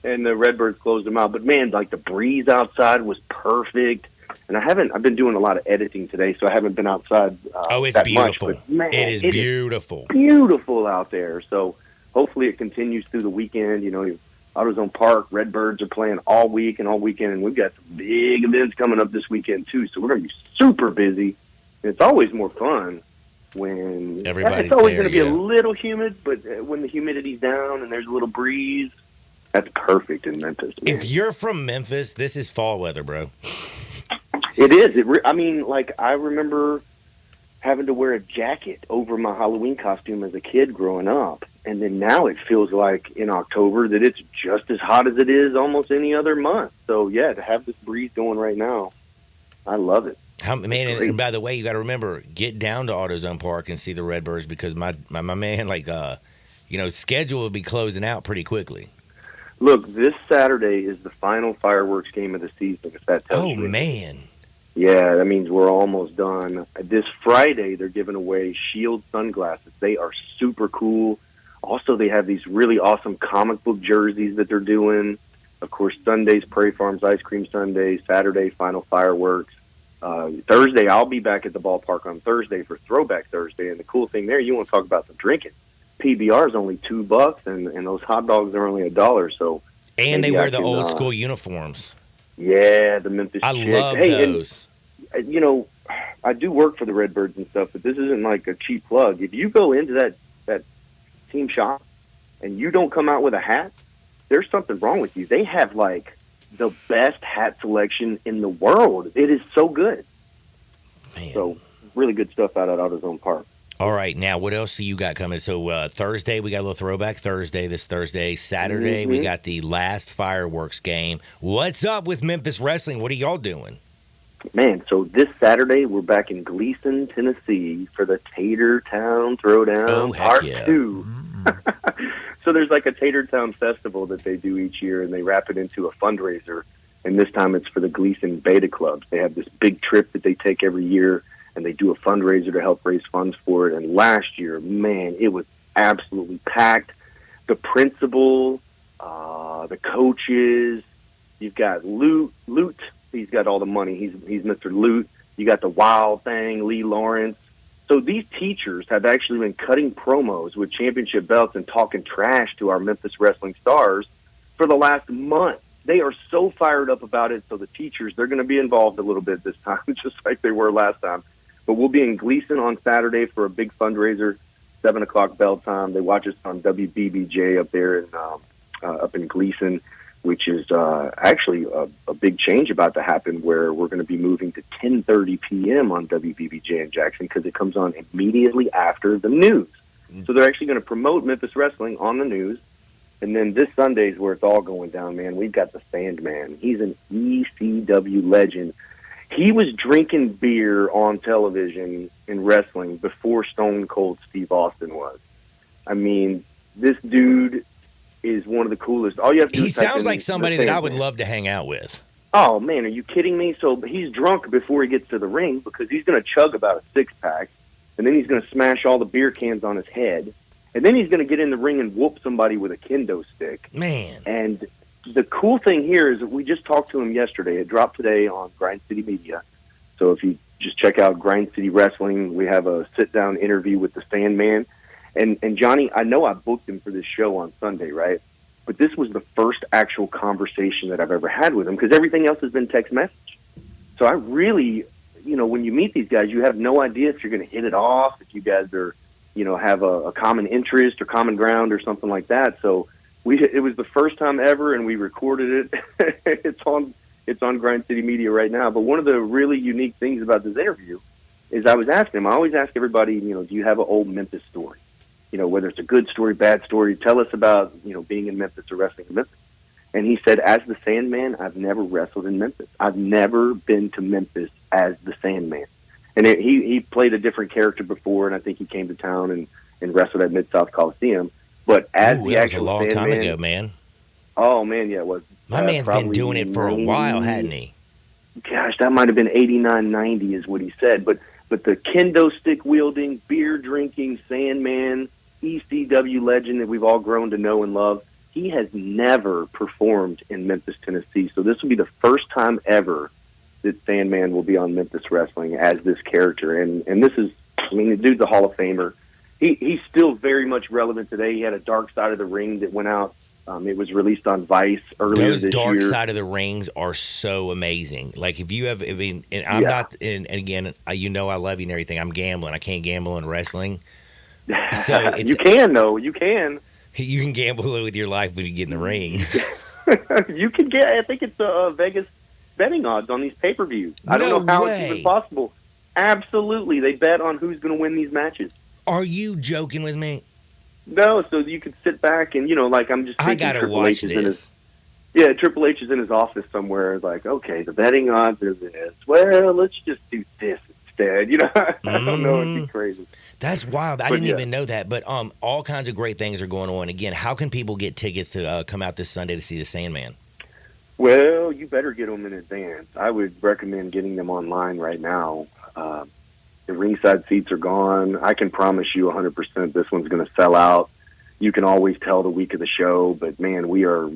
and the Redbirds closed them out. But, man, like the breeze outside was perfect. And I've been doing a lot of editing today, so I haven't been outside it's that beautiful. Much, but, man, it is beautiful. Beautiful out there. So hopefully it continues through the weekend. AutoZone Park, Redbirds are playing all week and all weekend, and we've got some big events coming up this weekend too. So we're going to be super busy. And it's always more fun when everybody's it's always there, going to be a little humid, but when the humidity's down and there's a little breeze, that's perfect in Memphis. Man. If you're from Memphis, this is fall weather, bro. It is. I remember having to wear a jacket over my Halloween costume as a kid growing up. And then now it feels like in October that it's just as hot as it is almost any other month. So, yeah, to have this breeze going right now, I love it. And by the way, you got to remember, get down to AutoZone Park and see the Redbirds because my man, schedule will be closing out pretty quickly. Look, this Saturday is the final fireworks game of the season, if that tells you. Oh, man. Yeah, that means we're almost done. This Friday, they're giving away Shield sunglasses. They are super cool. Also, they have these really awesome comic book jerseys that they're doing. Of course, Sunday's Prairie Farms Ice Cream Sunday, Saturday, final fireworks. Thursday, I'll be back at the ballpark on Thursday for Throwback Thursday. And the cool thing there, you want to talk about the drinking. PBR is only $2, and those hot dogs are only $1. So, and they wear the old school uniforms. Yeah, the Memphis. I love those. And, I do work for the Redbirds and stuff, but this isn't like a cheap plug. If you go into that team shop and you don't come out with a hat, there's something wrong with you. They have like the best hat selection in the world. It is so good. Man. So really good stuff out at AutoZone Park. All right, now what else do you got coming? So Thursday, we got a little Throwback Thursday this Thursday. Saturday, we got the last fireworks game. What's up with Memphis Wrestling? What are y'all doing? Man, so this Saturday, we're back in Gleason, Tennessee for the Tater Town Throwdown Part 2. So there's like a Tatertown festival that they do each year, and they wrap it into a fundraiser. And this time it's for the Gleason Beta Clubs. They have this big trip that they take every year, and they do a fundraiser to help raise funds for it. And last year, man, it was absolutely packed. The principal, the coaches, you've got Loot. He's got all the money. He's Mr. Loot. You got the Wild Thing, Lee Lawrence. So these teachers have actually been cutting promos with championship belts and talking trash to our Memphis Wrestling Stars for the last month. They are so fired up about it. So the teachers, they're going to be involved a little bit this time, just like they were last time. But we'll be in Gleason on Saturday for a big fundraiser, 7 o'clock bell time. They watch us on WBBJ up there up in Gleason, which is actually a big change about to happen, where we're going to be moving to 10:30 p.m. on WBBJ in Jackson, because it comes on immediately after the news. So they're actually going to promote Memphis Wrestling on the news. And then this Sunday is where it's all going down, man. We've got the Sandman. He's an ECW legend. He was drinking beer on television in wrestling before Stone Cold Steve Austin was. I mean, this dude is one of the coolest. All you have to do He is type sounds in like somebody that I would Sandman. love to hang out with. Oh, man, are you kidding me? So he's drunk before he gets to the ring, because he's going to chug about a six-pack, and then he's going to smash all the beer cans on his head, and then he's going to get in the ring and whoop somebody with a kendo stick. Man. And the cool thing here is that we just talked to him yesterday. It dropped today on Grind City Media. So if you just check out Grind City Wrestling, we have a sit-down interview with the Sandman. And Johnny, I know I booked him for this show on Sunday, right? But this was the first actual conversation that I've ever had with him, because everything else has been text message. So I really, when you meet these guys, you have no idea if you're going to hit it off, if you guys are, have a common interest or common ground or something like that. So it was the first time ever, and we recorded it. It's on Grind City Media right now. But one of the really unique things about this interview is I was asking him, I always ask everybody, do you have an old Memphis story? Whether it's a good story, bad story, tell us about, being in Memphis or wrestling in Memphis. And he said, as the Sandman, I've never wrestled in Memphis. I've never been to Memphis as the Sandman. And he played a different character before, and I think he came to town and wrestled at Mid-South Coliseum. But as the that was a actual long time Sandman, ago, man. Oh, man, yeah, it was. My man's been probably doing it for a while, 90 hadn't he? Gosh, that might have been 89, 90 is what he said. But the kendo stick wielding, beer drinking Sandman, ECW legend that we've all grown to know and love, he has never performed in Memphis, Tennessee. So this will be the first time ever that Sandman will be on Memphis Wrestling as this character. And this is, the dude's a Hall of Famer. He's still very much relevant today. He had a Dark Side of the Ring that went out. It was released on Vice earlier Those this Dark year. Side of the Rings are so amazing. Like, if you have, and I'm not, and again, I love you and everything. I'm gambling. I can't gamble in wrestling. So You can, though. You can. You can gamble with your life when you get in the ring. You can get, I think it's Vegas betting odds on these pay-per-views. I don't know how it's even possible. Absolutely. They bet on who's going to win these matches. Are you joking with me? No, so you could sit back and, I'm just thinking I gotta Triple watch H is in this. Triple H is in his office somewhere, like, okay, the betting odds are this. Well, let's just do this instead. I don't know. It'd be crazy. That's wild. I But didn't yeah. even know that. But all kinds of great things are going on. Again, how can people get tickets to come out this Sunday to see the Sandman? Well, you better get them in advance. I would recommend getting them online right now. The ringside seats are gone. I can promise you 100% this one's going to sell out. You can always tell the week of the show, but man, we're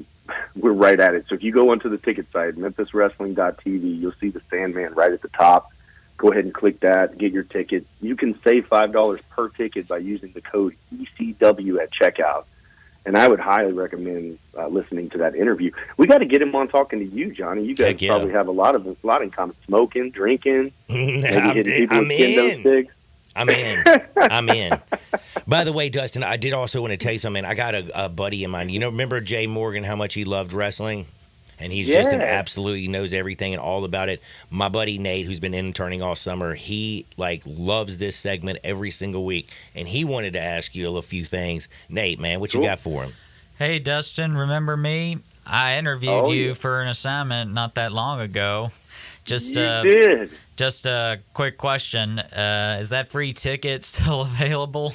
right at it. So if you go onto the ticket site, memphiswrestling.tv, you'll see the Sandman right at the top. Go ahead and click that, get your ticket. You can save $5 per ticket by using the code ECW at checkout. And I would highly recommend listening to that interview. We got to get him on talking to you, Johnny. You guys Heck yeah. probably have a lot in common: smoking, drinking, maybe hitting people with kendo sticks. I'm in. I'm in. By the way, Dustin, I did also want to tell you something. I got a buddy of mine. Remember Jay Morgan, how much he loved wrestling? And he's just an absolute, he knows everything and all about it. My buddy Nate, who's been interning all summer, he loves this segment every single week. And he wanted to ask you a few things. Nate, man, what you got for him? Hey, Dustin, remember me? I interviewed you yeah. for an assignment not that long ago. Just did. Just a quick question. Is that free ticket still available?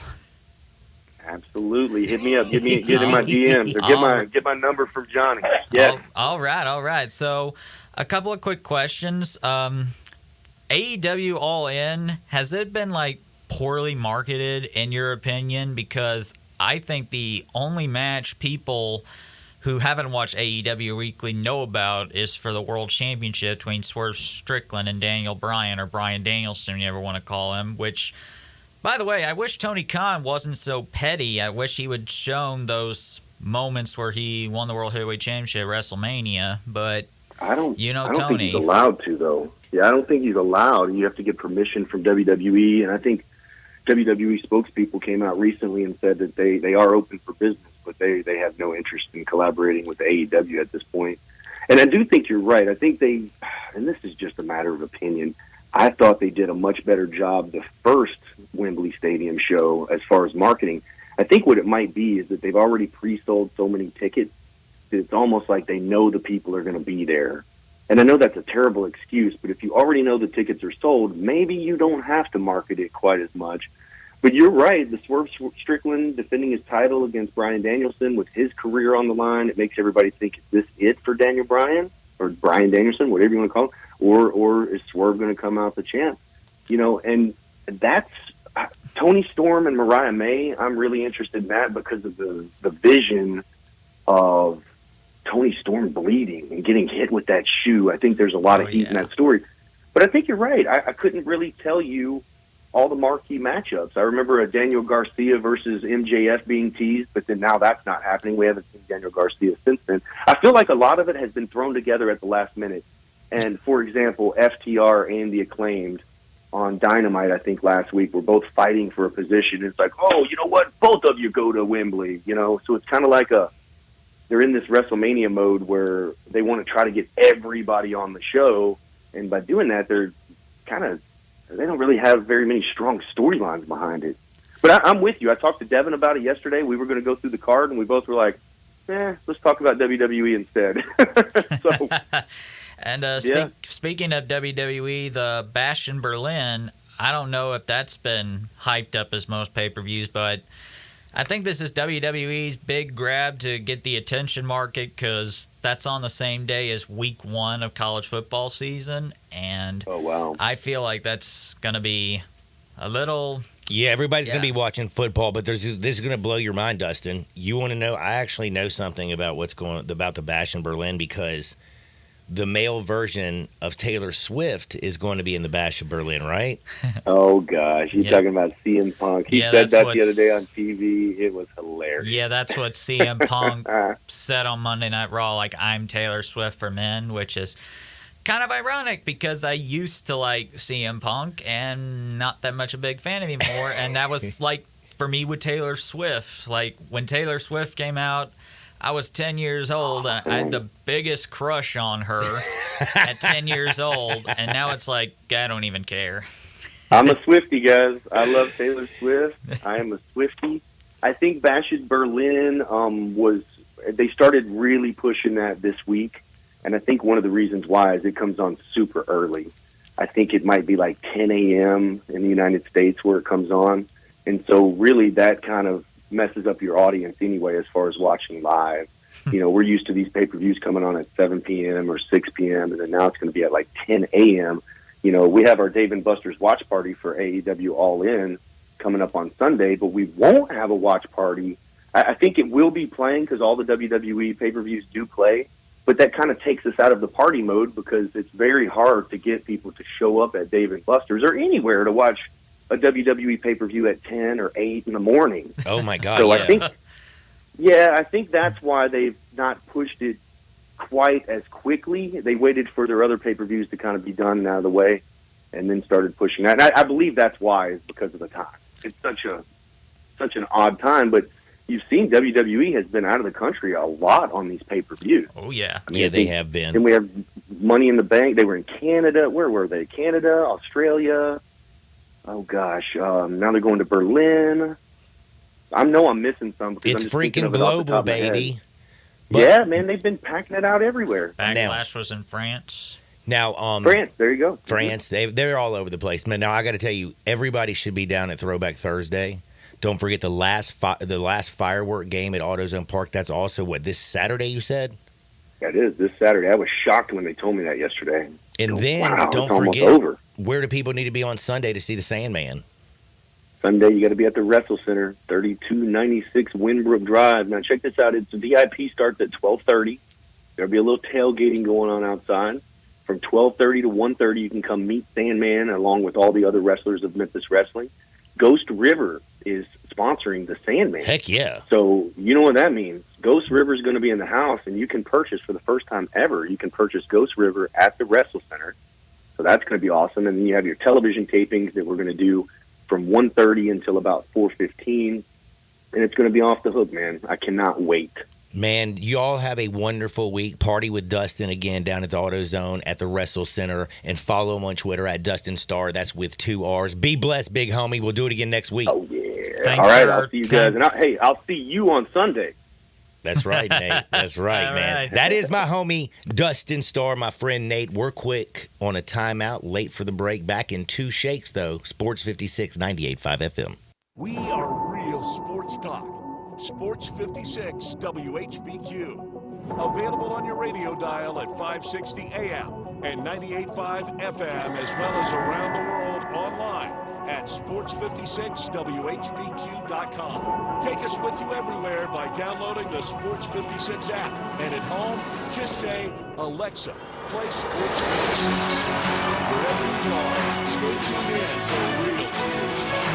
Absolutely. Hit me up. Get in my DMs or get my number from Johnny. Yeah. All right. So, a couple of quick questions. AEW All In, has it been like poorly marketed in your opinion? Because I think the only match people who haven't watched AEW Weekly know about is for the World Championship between Swerve Strickland and Daniel Bryan, or Bryan Danielson, you ever want to call him, which, by the way, I wish Tony Khan wasn't so petty. I wish he would shown those moments where he won the World Heavyweight Championship at WrestleMania, but I don't Tony. think he's allowed to, though. Yeah, I don't think he's allowed. You have to get permission from WWE, and I think WWE spokespeople came out recently and said that they are open for business, but they have no interest in collaborating with AEW at this point. And I do think you're right. I think and this is just a matter of opinion, I thought they did a much better job the first Wembley Stadium show as far as marketing. I think what it might be is that they've already pre-sold so many tickets that it's almost like they know the people are going to be there. And I know that's a terrible excuse, but if you already know the tickets are sold, maybe you don't have to market it quite as much. But you're right, the Swerve Strickland defending his title against Bryan Danielson with his career on the line, it makes everybody think, is this it for Daniel Bryan? Or Bryan Danielson, whatever you want to call him? Or is Swerve going to come out the champ? And that's Tony Storm and Mariah May. I'm really interested in that because of the vision of Tony Storm bleeding and getting hit with that shoe. I think there's a lot of heat in that story. But I think you're right. I couldn't really tell you all the marquee matchups. I remember a Daniel Garcia versus MJF being teased, but then now that's not happening. We haven't seen Daniel Garcia since then. I feel like a lot of it has been thrown together at the last minute. And, for example, FTR and the Acclaimed on Dynamite, I think, last week, were both fighting for a position. It's like, oh, you know what? Both of you go to Wembley, So it's kind of like they're in this WrestleMania mode where they want to try to get everybody on the show. And by doing that, they don't really have very many strong storylines behind it. But I'm with you. I talked to Devin about it yesterday. We were going to go through the card, and we both were like, let's talk about WWE instead. And speaking of WWE, the Bash in Berlin, I don't know if that's been hyped up as most pay-per-views, but I think this is WWE's big grab to get the attention market because that's on the same day as week 1 of college football season. And I feel like that's going to be a little... Yeah, everybody's going to be watching football, but this is going to blow your mind, Dustin. You want to know? I actually know something about about the Bash in Berlin because the male version of Taylor Swift is going to be in the Bash of Berlin, right? Oh, gosh. You're talking about CM Punk. He said that the other day on TV. It was hilarious. Yeah, that's what CM Punk said on Monday Night Raw, like, I'm Taylor Swift for men, which is kind of ironic because I used to like CM Punk and not that much a big fan anymore. And that was like for me with Taylor Swift. Like, when Taylor Swift came out, I was 10 years old, and I had the biggest crush on her at 10 years old, and now it's like, I don't even care. I'm a Swiftie, guys. I love Taylor Swift. I am a Swiftie. I think Bash in Berlin they started really pushing that this week, and I think one of the reasons why is it comes on super early. I think it might be like 10 a.m. in the United States where it comes on, and so really that kind of messes up your audience anyway as far as watching live. We're used to these pay-per-views coming on at 7 p.m. or 6 p.m., and then now it's going to be at like 10 a.m. We have our Dave & Buster's watch party for AEW All In coming up on Sunday, but we won't have a watch party. I think it will be playing because all the WWE pay-per-views do play, but that kind of takes us out of the party mode because it's very hard to get people to show up at Dave & Buster's or anywhere to watch a WWE pay-per-view at 10 or 8 in the morning. Oh, my God. So I think that's why they've not pushed it quite as quickly. They waited for their other pay-per-views to kind of be done and out of the way and then started pushing that. And I believe that's why, is because of the time. It's such an odd time, but you've seen WWE has been out of the country a lot on these pay-per-views. Oh, yeah. They have been. And we have Money in the Bank. They were in Canada. Where were they? Canada, Australia. Oh, gosh. Now they're going to Berlin. I know I'm missing some. Because It's I'm just thinking freaking of it off the global, top of my head. baby. Yeah, man, they've been packing it out everywhere. Backlash was in France. Now, France, there you go. France, they're all over the place. Now, I got to tell you, everybody should be down at Throwback Thursday Don't forget the last firework game at AutoZone Park. That's also this Saturday, you said? That is this Saturday. I was shocked when they told me that yesterday. And then wow, don't it's forget, almost over. Where do people need to be on Sunday to see the Sandman? Sunday, you got to be at the Wrestle Center, 3296 Winbrook Drive. Now, check this out. It's VIP starts at 12:30. There'll be a little tailgating going on outside. From 12:30 to 1:30, you can come meet Sandman along with all the other wrestlers of Memphis Wrestling. Ghost River is sponsoring the Sandman. Heck yeah. So you know what that means. Ghost River is going to be in the house, and you can purchase, for the first time ever, you can purchase Ghost River at the Wrestle Center. So that's going to be awesome. And then you have your television tapings that we're going to do from 1:30 until about 4:15. And it's going to be off the hook, man. I cannot wait. Man, you all have a wonderful week. Party with Dustin again down at the AutoZone at the Wrestle Center. And follow him on Twitter at Dustin Starr. That's with 2 R's. Be blessed, big homie. We'll do it again next week. Oh, yeah. All right, I'll see you guys. And I'll see you on Sunday. That's right, Nate. That's right, man. Right. That is my homie, Dustin Starr, my friend Nate. We're quick on a timeout, late for the break. Back in 2 shakes, though. Sports 56, 98.5 FM. We are real sports talk. Sports 56 WHBQ. Available on your radio dial at 560 AM and 98.5 FM, as well as around the world online at sports56whbq.com. Take us with you everywhere by downloading the Sports 56 app. And at home, just say, Alexa, play Sports 56. Wherever you are, stay tuned in to real sports talk.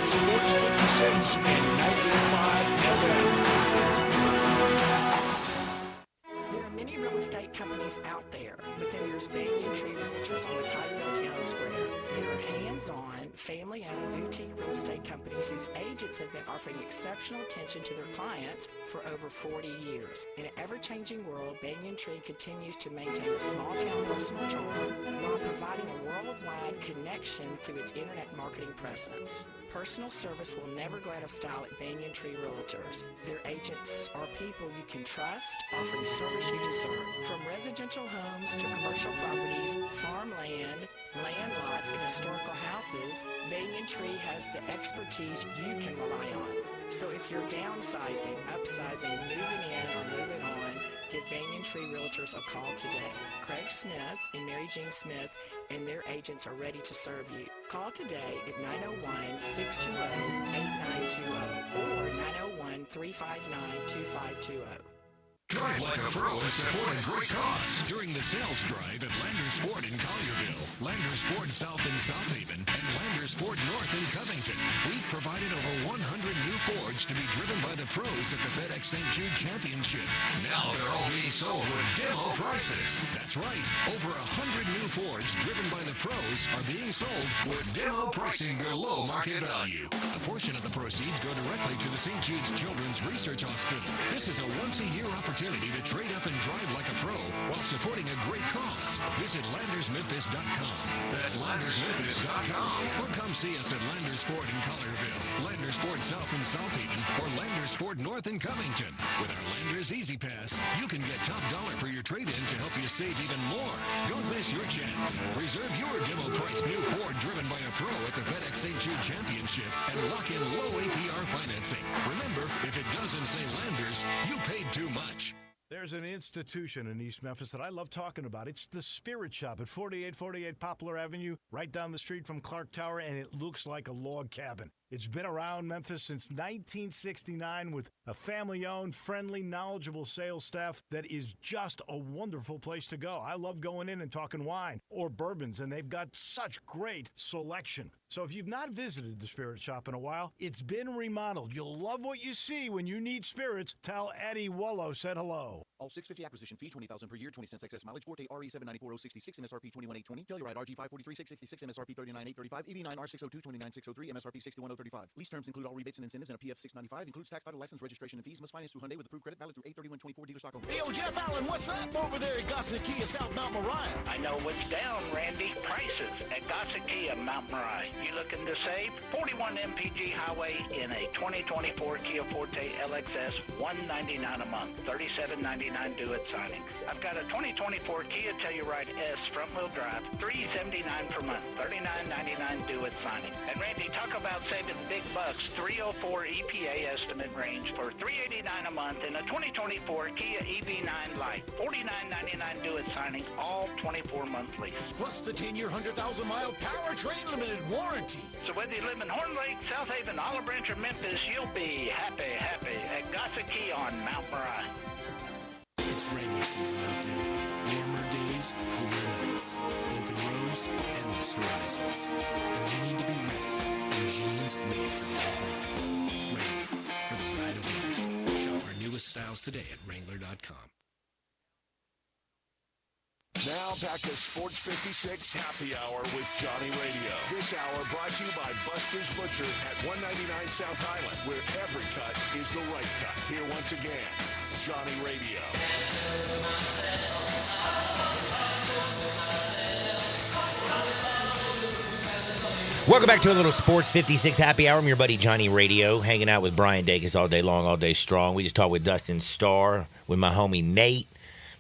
Sports 56 and 98.5 FM. There are many real estate companies out there, but then there's Banyan Tree Realtors on the Cottonville Town Square. There are hands-on, family-owned boutique real estate companies whose agents have been offering exceptional attention to their clients for over 40 years. In an ever-changing world, Banyan Tree continues to maintain a small-town personal charm while providing a worldwide connection through its internet marketing presence. Personal service will never go out of style at Banyan Tree Realtors. Their agents are people you can trust, offering service you deserve. From residential homes to commercial properties, farmland, land lots, and historical houses, Banyan Tree has the expertise you can rely on. So if you're downsizing, upsizing, moving in, or moving on, give Banyan Tree Realtors a call today. Craig Smith and Mary Jean Smith and their agents are ready to serve you. Call today at 901-620-8920 or 901-359-2520. Drive like a pro and support a great cause during the sales drive at Landers Ford in Collierville, Landers Ford South in South Haven, and Landers Ford North in Covington. We've provided over 100 new Fords to be driven by the pros at the FedEx St. Jude Championship. Now they're all being sold with demo prices. That's right, over 100 new Fords driven by the pros are being sold with demo pricing below market value. A portion of the proceeds go directly to the St. Jude's Children's Research Hospital. This is a once-a-year opportunity to trade up and drive like a pro while supporting a great cause. Visit LandersMemphis.com. That's LandersMemphis.com. Or come see us at Landers Ford in Collierville, Landers Ford South in South Haven, or Landers Ford North in Covington. With our Landers Easy Pass, you can get top dollar for your trade-in to help you save even more. Don't miss your chance. Reserve your demo-priced new Ford driven by a pro at the FedEx St. Jude Championship and lock in low APR financing. Remember, if it doesn't say Landers, you paid too much. There's an institution in East Memphis that I love talking about. It's the Spirit Shop at 4848 Poplar Avenue, right down the street from Clark Tower, and it looks like a log cabin. It's been around Memphis since 1969 with a family-owned, friendly, knowledgeable sales staff that is just a wonderful place to go. I love going in and talking wine or bourbons, and they've got such great selection. So if you've not visited the Spirit Shop in a while, it's been remodeled. You'll love what you see when you need spirits. Tell Eddie Wallow said hello. All 650 acquisition fee, $20,000 per year, 20 cents excess mileage, Forte RE 794-066, MSRP 21,820, Telluride RG 543-666, MSRP 39,835, EV9 R602, 29,603, MSRP 61,035. Lease terms include all rebates and incentives and a PF 695, includes tax, title, license, registration, and fees. Must finance through Hyundai with approved credit, valid through 8/31/24, dealer stock only. Hey, yo, Jeff Allen, what's up over there at Gossett Kia, South Mount Moriah? I know what's down, Randy. Prices at Gossett Kia, Mount Moriah. You looking to save? 41 MPG Highway in a 2024 Kia Forte LXS, $199 a month, $37.98 $399 do-it signing. I've got a 2024 Kia Telluride S front-wheel drive, $379 per month, $39.99 do-it signing. And Randy, talk about saving big bucks, 304 EPA estimate range for $389 a month in a 2024 Kia EV9 Lite, $49.99 do-it signing, all 24-month lease. Plus the 10-year, 100,000-mile powertrain limited warranty. So whether you live in Horn Lake, South Haven, Olive Branch, or Memphis, you'll be happy at Gossett Kia on Mount Moriah. It's Wrangler season out there. Warmer days, cooler nights, open roads, endless horizons. And you need to be ready in jeans made for the unpredictable. Wrangler, for the ride of life. Shop our newest styles today at Wrangler.com. Now back to Sports 56 Happy Hour with Johnny Radio. This hour brought to you by Buster's Butcher at 199 South Highland, where every cut is the right cut. Here once again, Johnny Radio. Welcome back to a little Sports 56 Happy Hour. I'm your buddy Johnny Radio, hanging out with Brian Dacus all day long, all day strong. We just talked with Dustin Starr, with my homie Nate.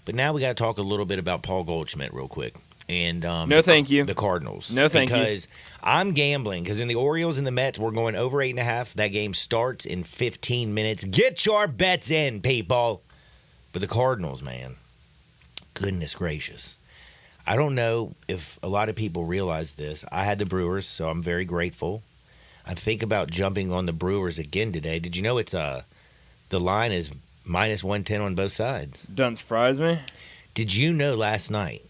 But now we got to talk a little bit about Paul Goldschmidt real quick. And No, thank you. The Cardinals. No, thank you. Because I'm gambling, because in the Orioles and the Mets, we're going over 8.5. That game starts in 15 minutes. Get your bets in, people. But the Cardinals, man, goodness gracious. I don't know if a lot of people realize this. I had the Brewers, so I'm very grateful. I think about jumping on the Brewers again today. Did you know it's the line is minus 110 on both sides? Doesn't surprise me. Did you know last night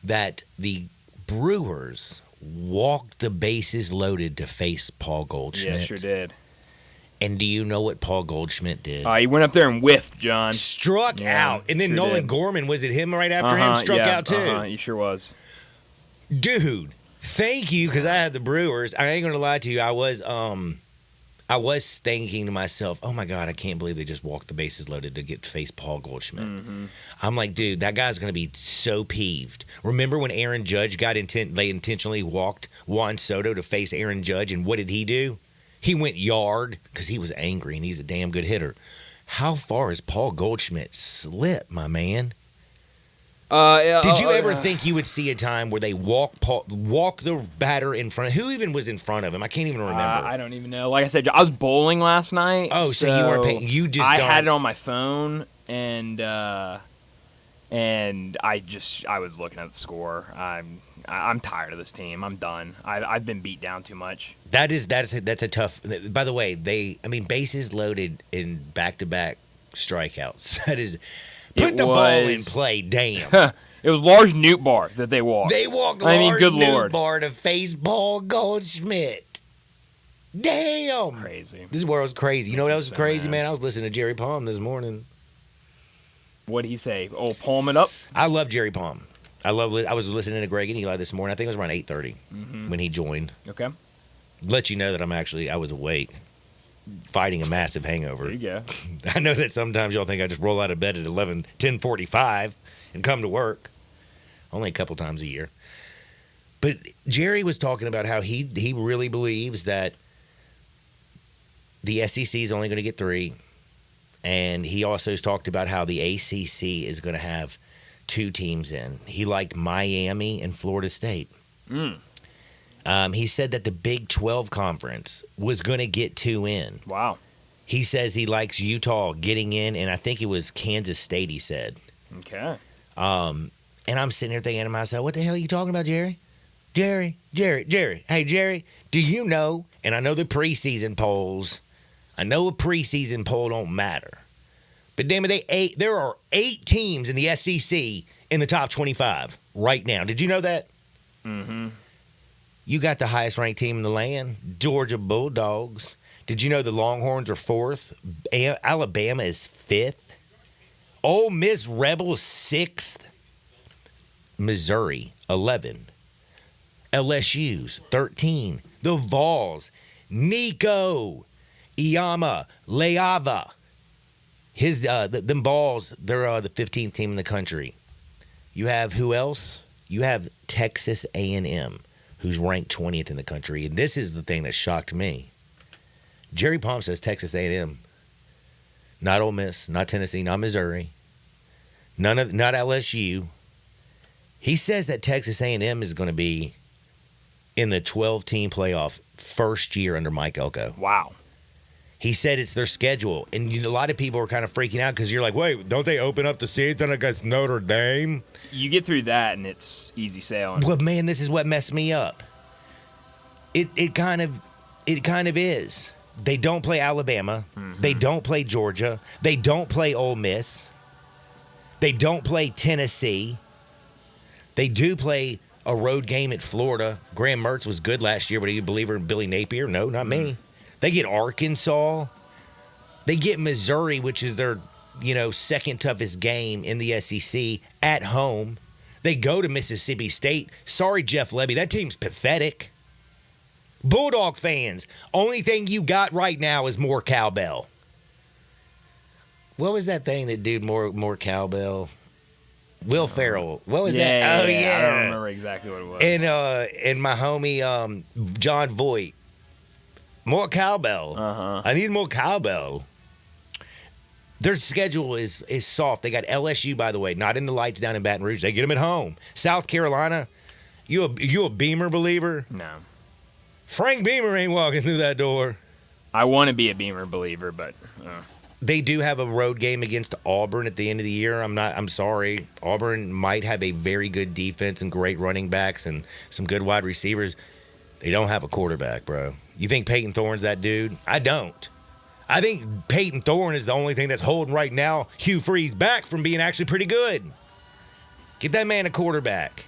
that the Brewers walked the bases loaded to face Paul Goldschmidt? Yeah, sure did. And do you know what Paul Goldschmidt did? He went up there and whiffed, John. Struck out. And then sure Nolan did. Gorman, was it him right after him? Struck out too. He sure was. Dude, thank you, because I had the Brewers. I ain't going to lie to you. I was thinking to myself, oh, my God, I can't believe they just walked the bases loaded to get to face Paul Goldschmidt. Mm-hmm. I'm like, dude, that guy's going to be so peeved. Remember when Aaron Judge they intentionally walked Juan Soto to face Aaron Judge, and what did he do? He went yard because he was angry, and he's a damn good hitter. How far has Paul Goldschmidt slipped, my man? Did you ever think you would see a time where they walk the batter in front? Who even was in front of him? I can't even remember. I don't even know. Like I said, I was bowling last night. Oh, so you weren't paying. You just I don't. had it on my phone, and I was looking at the score. I'm tired of this team. I'm done. I've been beat down too much. That's a tough. By the way, bases loaded in back-to-back strikeouts. That is. Put the ball in play, damn. It was Lars Nootbaar that they walked. They walked good Lord. Nootbaar to face Paul Goldschmidt. Damn. Crazy. This world's crazy. You know what else is crazy, man? I was listening to Jerry Palm this morning. What'd he say? Oh, palm it up? I love Jerry Palm. I was listening to Greg and Eli this morning. I think it was around 8:30 when he joined. Okay. Let you know that I was awake, fighting a massive hangover. There you go. I know that sometimes y'all think I just roll out of bed at 10:45 and come to work. Only a couple times a year. But Jerry was talking about how he really believes that the SEC is only going to get 3. And he also talked about how the ACC is going to have 2 teams in. He liked Miami and Florida State. He said that the Big 12 conference was going to get 2 in. Wow. He says he likes Utah getting in, and I think it was Kansas State, he said. Okay. And I'm sitting here thinking to myself, what the hell are you talking about, Jerry? Jerry. Hey, Jerry, do you know, and I know the preseason polls, I know a preseason poll don't matter, but damn it, there are 8 teams in the SEC in the top 25 right now. Did you know that? Mm-hmm. You got the highest ranked team in the land, Georgia Bulldogs. Did you know the Longhorns are 4th? Alabama is 5th. Ole Miss Rebels 6th. Missouri 11. LSU's 13. The Vols, Nico, Iama, Leava. Them Vols, they're the 15th team in the country. You have who else? You have Texas A&M, who's ranked 20th in the country. And this is the thing that shocked me. Jerry Palm says Texas A&M, not Ole Miss, not Tennessee, not Missouri. not LSU. He says that Texas A&M is going to be in the 12-team playoff first year under Mike Elko. Wow. He said it's their schedule. And a lot of people are kind of freaking out because you're like, wait, don't they open up the season against Notre Dame? You get through that, and it's easy sailing. Well, man, this is what messed me up. It kind of is. They don't play Alabama. Mm-hmm. They don't play Georgia. They don't play Ole Miss. They don't play Tennessee. They do play a road game at Florida. Graham Mertz was good last year, but are you a believer in Billy Napier? No, not me. They get Arkansas. They get Missouri, which is their, second toughest game in the SEC at home. They go to Mississippi State. Sorry, Jeff Lebby. That team's pathetic. Bulldog fans, only thing you got right now is more cowbell. What was that thing that did more cowbell? Will Ferrell. What was that? Oh, yeah. I don't remember exactly what it was. And my homie John Voight. More cowbell. Uh-huh. I need more cowbell. Their schedule is soft. They got LSU, by the way, not in the lights down in Baton Rouge. They get them at home. South Carolina, you a Beamer believer? No. Frank Beamer ain't walking through that door. I want to be a Beamer believer, but They do have a road game against Auburn at the end of the year. I'm sorry. Auburn might have a very good defense and great running backs and some good wide receivers. They don't have a quarterback, bro. You think Peyton Thorne's that dude? I don't. I think Peyton Thorne is the only thing that's holding right now Hugh Freeze back from being actually pretty good. Get that man a quarterback.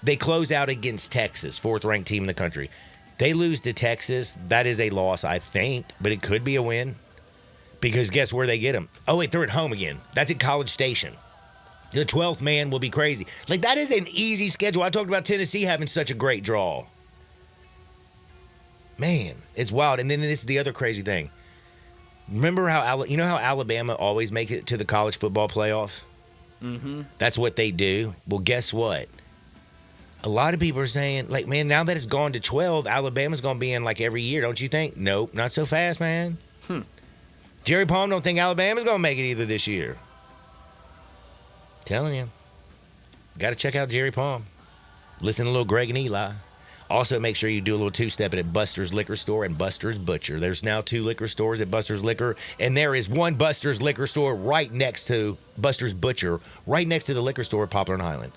They close out against Texas, 4th-ranked team in the country. They lose to Texas. That is a loss, I think, but it could be a win. Because guess where they get them? Oh, wait, they're at home again. That's at College Station. The 12th man will be crazy. Like, that is an easy schedule. I talked about Tennessee having such a great draw. Man, it's wild. And then this is the other crazy thing. Remember how Alabama always make it to the college football playoff? Mm-hmm. That's what they do. Well, guess what? A lot of people are saying, like, man, now that it's gone to 12, Alabama's going to be in, like, every year, don't you think? Nope, not so fast, man. Jerry Palm don't think Alabama's going to make it either this year. Telling you. Got to check out Jerry Palm. Listen to little Greg and Eli. Also, make sure you do a little two-stepping at Buster's Liquor Store and Buster's Butcher. There's now 2 liquor stores at Buster's Liquor, and there is one Buster's Liquor Store right next to Buster's Butcher, right next to the liquor store at Poplar and Highland.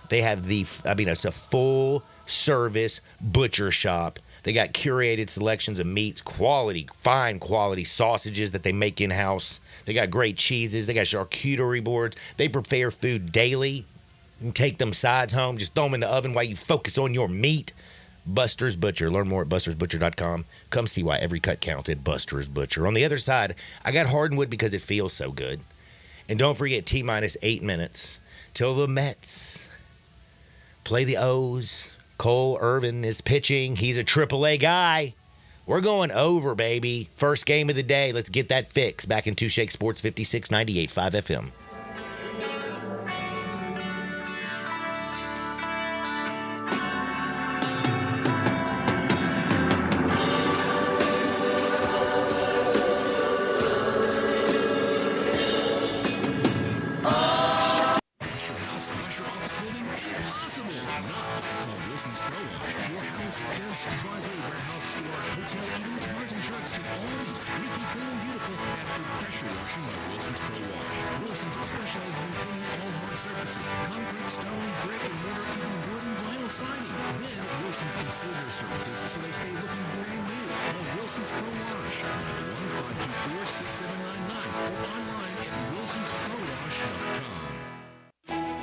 They have it's a full-service butcher shop. They got curated selections of meats, fine quality sausages that they make in-house. They got great cheeses. They got charcuterie boards. They prepare food daily. You can take them sides home. Just throw them in the oven while you focus on your meat. Buster's Butcher. Learn more at bustersbutcher.com. Come see why every cut counts at Buster's Butcher. On the other side, I got Hardwood because it feels so good. And don't forget T-minus 8 minutes till the Mets play the O's. Cole Irvin is pitching. He's a AAA guy. We're going over, baby. First game of the day. Let's get that fix. Back in Two Shake Sports 56, 98.5 FM.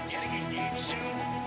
Getting engaged soon?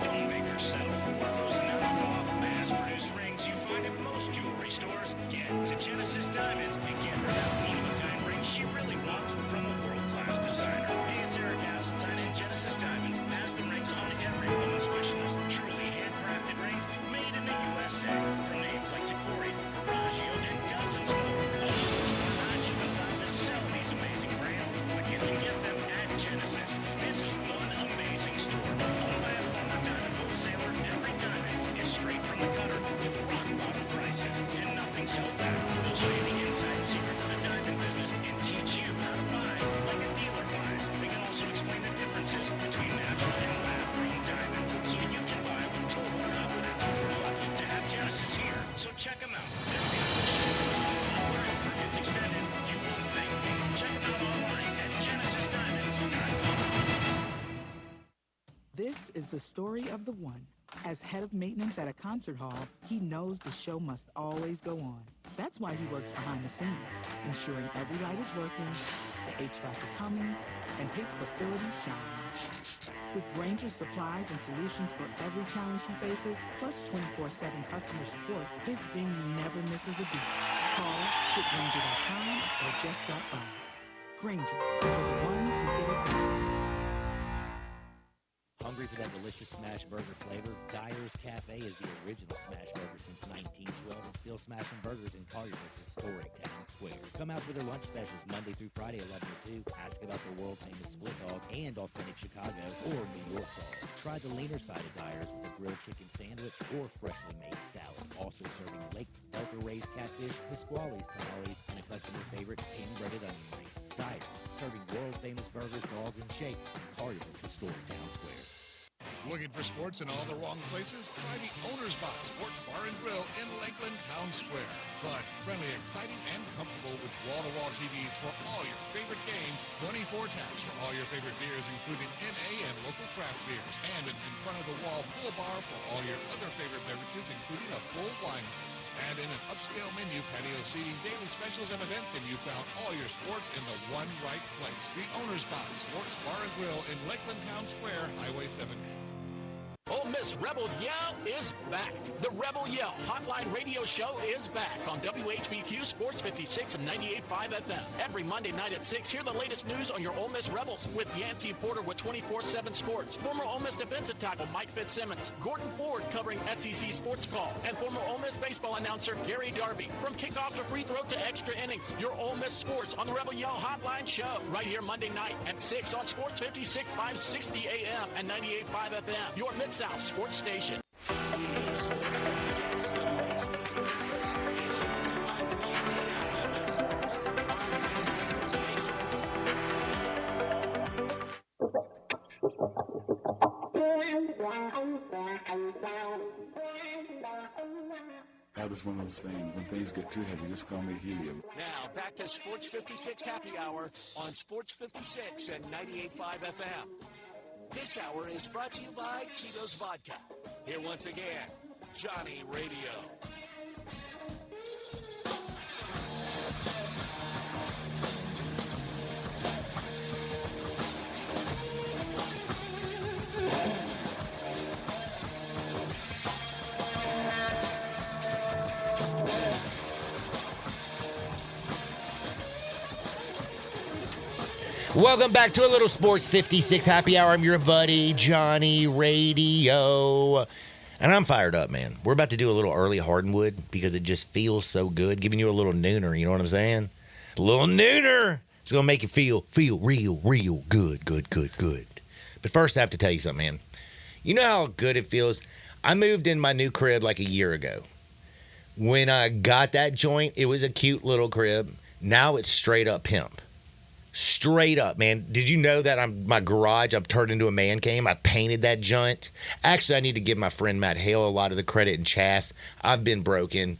Don't make her settle for one of those knockoff mass-produced rings you find at most jewelry stores. Get to Genesis Diamonds and get her that one-of-a-kind ring she really wants from a world-class designer. Hey, it's Eric Hasseltine, and Genesis Diamonds has the rings on every woman's wish list. Truly handcrafted rings made in the USA from names like Tacori, Garagio, and dozens more. Not even allowed to sell these amazing brands, but you can get them at Genesis. This is one amazing store owned by a former diamond wholesaler. Every diamond is straight from the cutter with rock bottom prices, and nothing's held back. They'll show you the inside secrets of the diamond business and teach you how to buy like a dealer buys. They can also explain the difference the story of the one. As head of maintenance at a concert hall, he knows the show must always go on. That's why he works behind the scenes, ensuring every light is working, the HVAC is humming, and his facility shines. With Granger's supplies and solutions for every challenge he faces, plus 24/7 customer support, his venue never misses a beat. Call getgranger.com or just stop by. Granger, for the ones who get it done. Hungry for that delicious smash burger flavor? Dyer's Cafe is the original smash burger since 1912 and still smashing burgers in Collier's historic town square. Come out for their lunch specials Monday through Friday 11 to 2. Ask about their world-famous split dog and authentic Chicago or New York dog. Try the leaner side of Dyer's with a grilled chicken sandwich or freshly made salad. Also serving Lakes, Delta raised catfish, Pasquale's tamales, and a customer favorite hand-breaded onion rings. Dyer's, serving world-famous burgers, dogs, and shakes in Collier's historic town square. Looking for sports in all the wrong places? Try the Owner's Box Sports Bar and Grill in Lakeland Town Square. Fun, friendly, exciting, and comfortable with wall-to-wall TVs for all your favorite games, 24 taps for all your favorite beers, including NA and local craft beers, and an in-front-of-the-wall full bar for all your other favorite beverages, including a full wine list. And in an upscale menu, patio seating, daily specials, and events, and you found all your sports in the one right place. The Owner's Box Sports Bar and Grill in Lakeland Town Square, Highway 70. Ole Miss Rebel Yell is back. The Rebel Yell Hotline Radio Show is back on WHBQ Sports 56 and 98.5 FM. Every Monday night at 6, hear the latest news on your Ole Miss Rebels with Yancey Porter with 24/7 Sports, former Ole Miss defensive tackle Mike Fitzsimmons, Gordon Ford covering SEC Sports Call, and former Ole Miss baseball announcer Gary Darby. From kickoff to free throw to extra innings, your Ole Miss Sports on the Rebel Yell Hotline Show right here Monday night at 6 on Sports 56, 560 AM and 98.5 FM. Your Mid-South Sports Station. That was one of those things. When things get too heavy, just call me helium. Now, back to Sports 56 Happy Hour on Sports 56 and 98.5 FM. This hour is brought to you by Tito's Vodka. Here once again, Johnny Radio. Welcome back to a little Sports 56 Happy Hour. I'm your buddy, Johnny Radio. And I'm fired up, man. We're about to do a little early Hardwood because it just feels so good. Giving you a little nooner, you know what I'm saying? A little nooner. It's going to make you feel real good. But first, I have to tell you something, man. You know how good it feels? I moved in my new crib like a year ago. When I got that joint, it was a cute little crib. Now it's straight up pimp. Straight up, man. Did you know that my garage, I've turned into a man cave? I painted that joint. Actually, I need to give my friend Matt Hale a lot of the credit and Chas. I've been broken.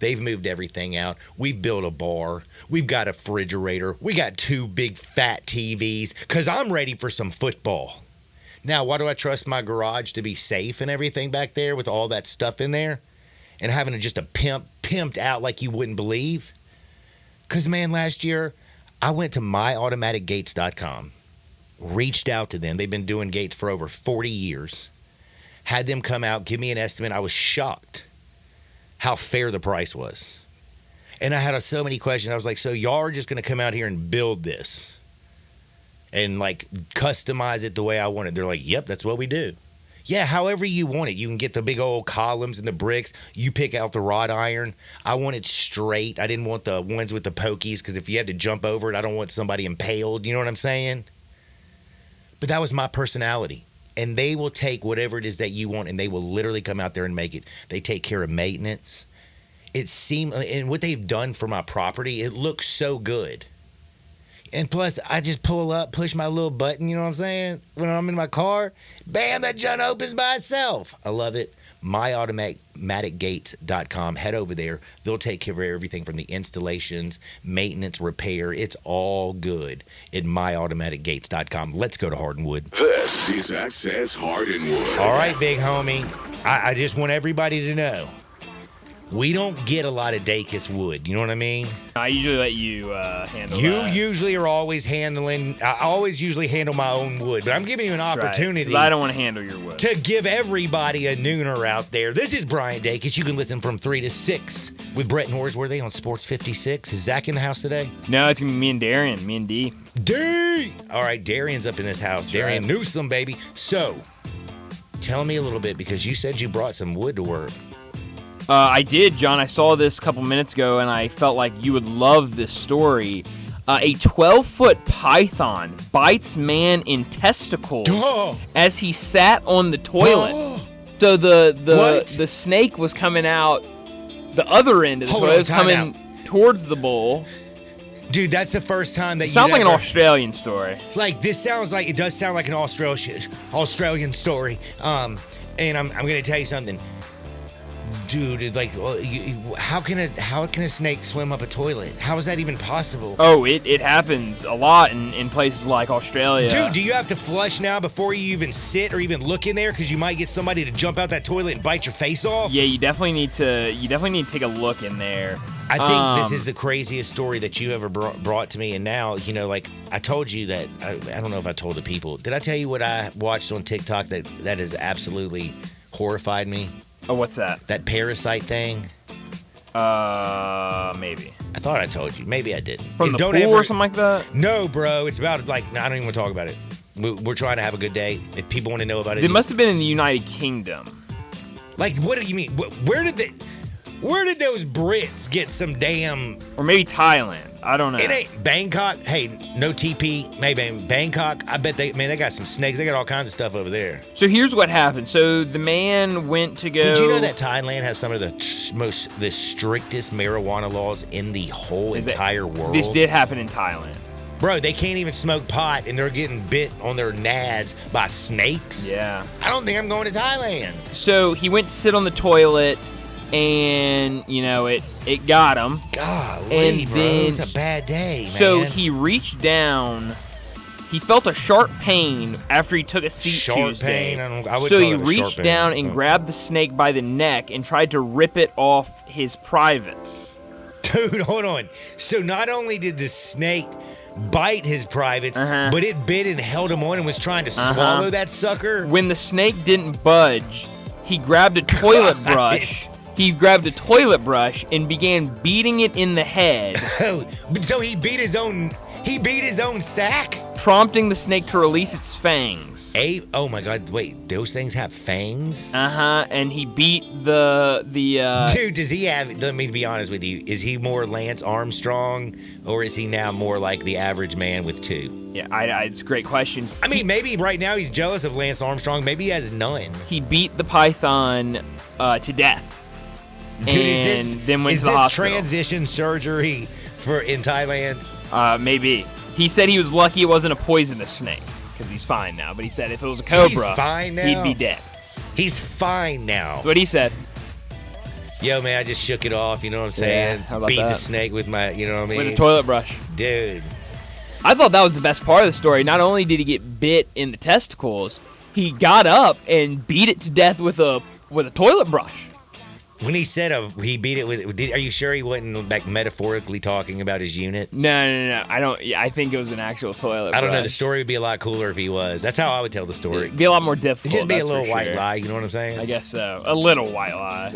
They've moved everything out. We've built a bar. We've got a refrigerator. We got 2 big fat TVs because I'm ready for some football. Now, why do I trust my garage to be safe and everything back there with all that stuff in there? And having just a pimped out like you wouldn't believe? Because, man, last year, I went to myautomaticgates.com, reached out to them. They've been doing gates for over 40 years. Had them come out, give me an estimate. I was shocked how fair the price was. And I had so many questions. I was like, so y'all are just going to come out here and build this and like customize it the way I want it? They're like, yep, that's what we do. Yeah, however you want it. You can get the big old columns and the bricks. You pick out the wrought iron. I want it straight. I didn't want the ones with the pokies because if you had to jump over it, I don't want somebody impaled. You know what I'm saying? But that was my personality. And they will take whatever it is that you want and they will literally come out there and make it. They take care of maintenance. It seemed, and what they've done for my property, it looks so good. And plus, I just pull up, push my little button, you know what I'm saying? When I'm in my car, bam, that junk opens by itself. I love it. myautomaticgates.com. Head over there. They'll take care of everything from the installations, maintenance, repair. It's all good at myautomaticgates.com. Let's go to Hardwood. This is Access Hardwood. All right, big homie. I just want everybody to know, we don't get a lot of Dacus wood. You know what I mean? I usually let you handle You that. usually are always handling. I always usually handle my own wood, but I'm giving you an That's right, opportunity. 'cause I don't want to handle your wood. To give everybody a nooner out there. This is Brian Dacus. You can listen from 3 to 6 with Brett Norsworthy on Sports 56. Is Zach in the house today? No, it's going to be me and Darian. Me and D. D! All right, Darian's up in this house. Darian right. Newsome, baby. So, tell me a little bit, because you said you brought some wood to work. I did, John. I saw this a couple minutes ago, and I felt like you would love this story. A 12-foot python bites man in testicles as he sat on the toilet. So the snake was coming out the other end of the toilet. It was coming towards the bowl. Dude, that's the first time that you sounds like an Australian story. Like, this sounds like, it does sound like an Australian story. And I'm going to tell you something. Dude, like, how can a snake swim up a toilet? How is that even possible? Oh, it happens a lot in places like Australia. Dude, do you have to flush now before you even sit or even look in there, because you might get somebody to jump out that toilet and bite your face off? Yeah, you definitely need to take a look in there. I think this is the craziest story that you ever brought to me, and now, like, I told you that, I don't know if I told the people. Did I tell you what I watched on TikTok that has absolutely horrified me? Oh, what's that? That parasite thing? Maybe. I thought I told you. Maybe I didn't. From the pool or something like that? No, bro. It's about, like, I don't even want to talk about it. We're trying to have a good day. If people want to know about it. It must have been in the United Kingdom. Like, what do you mean? Where did those Brits get some damn... Or maybe Thailand. I don't know. It ain't Bangkok. Hey, no TP. Maybe Bangkok. I bet they got some snakes. They got all kinds of stuff over there. So here's what happened. So the man went to go... Did you know that Thailand has some of the strictest marijuana laws in the whole entire world? This did happen in Thailand. Bro, they can't even smoke pot, and they're getting bit on their nads by snakes? Yeah. I don't think I'm going to Thailand. So he went to sit on the toilet, and, it got him. Golly, and bro, then, it's a bad day, man. So he reached down. He felt a sharp pain after he took a seat Sharp Tuesday. pain? I would so call he it a sharp reached pain. down and grabbed the snake by the neck and tried to rip it off his privates. Dude, hold on. So not only did the snake bite his privates, but it bit and held him on and was trying to swallow that sucker? When the snake didn't budge, he grabbed a toilet brush. He grabbed a toilet brush and began beating it in the head. So he beat his own sack? Prompting the snake to release its fangs. Oh my God, wait, those things have fangs? And he beat the Dude, does he have, let me be honest with you, is he more Lance Armstrong, or is he now more like the average man with two? Yeah, it's a great question. I mean, maybe right now he's jealous of Lance Armstrong, maybe he has none. He beat the python to death. Dude, then went is to the this hospital. transition surgery in Thailand? Maybe. He said he was lucky it wasn't a poisonous snake, because he's fine now. But he said if it was a cobra, He's fine now? he'd be dead. He's fine now. That's what he said. Yo, man, I just shook it off, you know what I'm saying? how about Beat the that? snake with my, you know what I mean? With a toilet brush. Dude. I thought that was the best part of the story. Not only did he get bit in the testicles, he got up and beat it to death with a toilet brush. When he said he beat it with, are you sure he wasn't like metaphorically talking about his unit? No. I don't. I think it was an actual toilet. I don't know. brush. The story would be a lot cooler if he was. That's how I would tell the story. It'd be a lot more difficult. It'd just be a that's little for white sure. lie. You know what I'm saying? I guess so. A little white lie.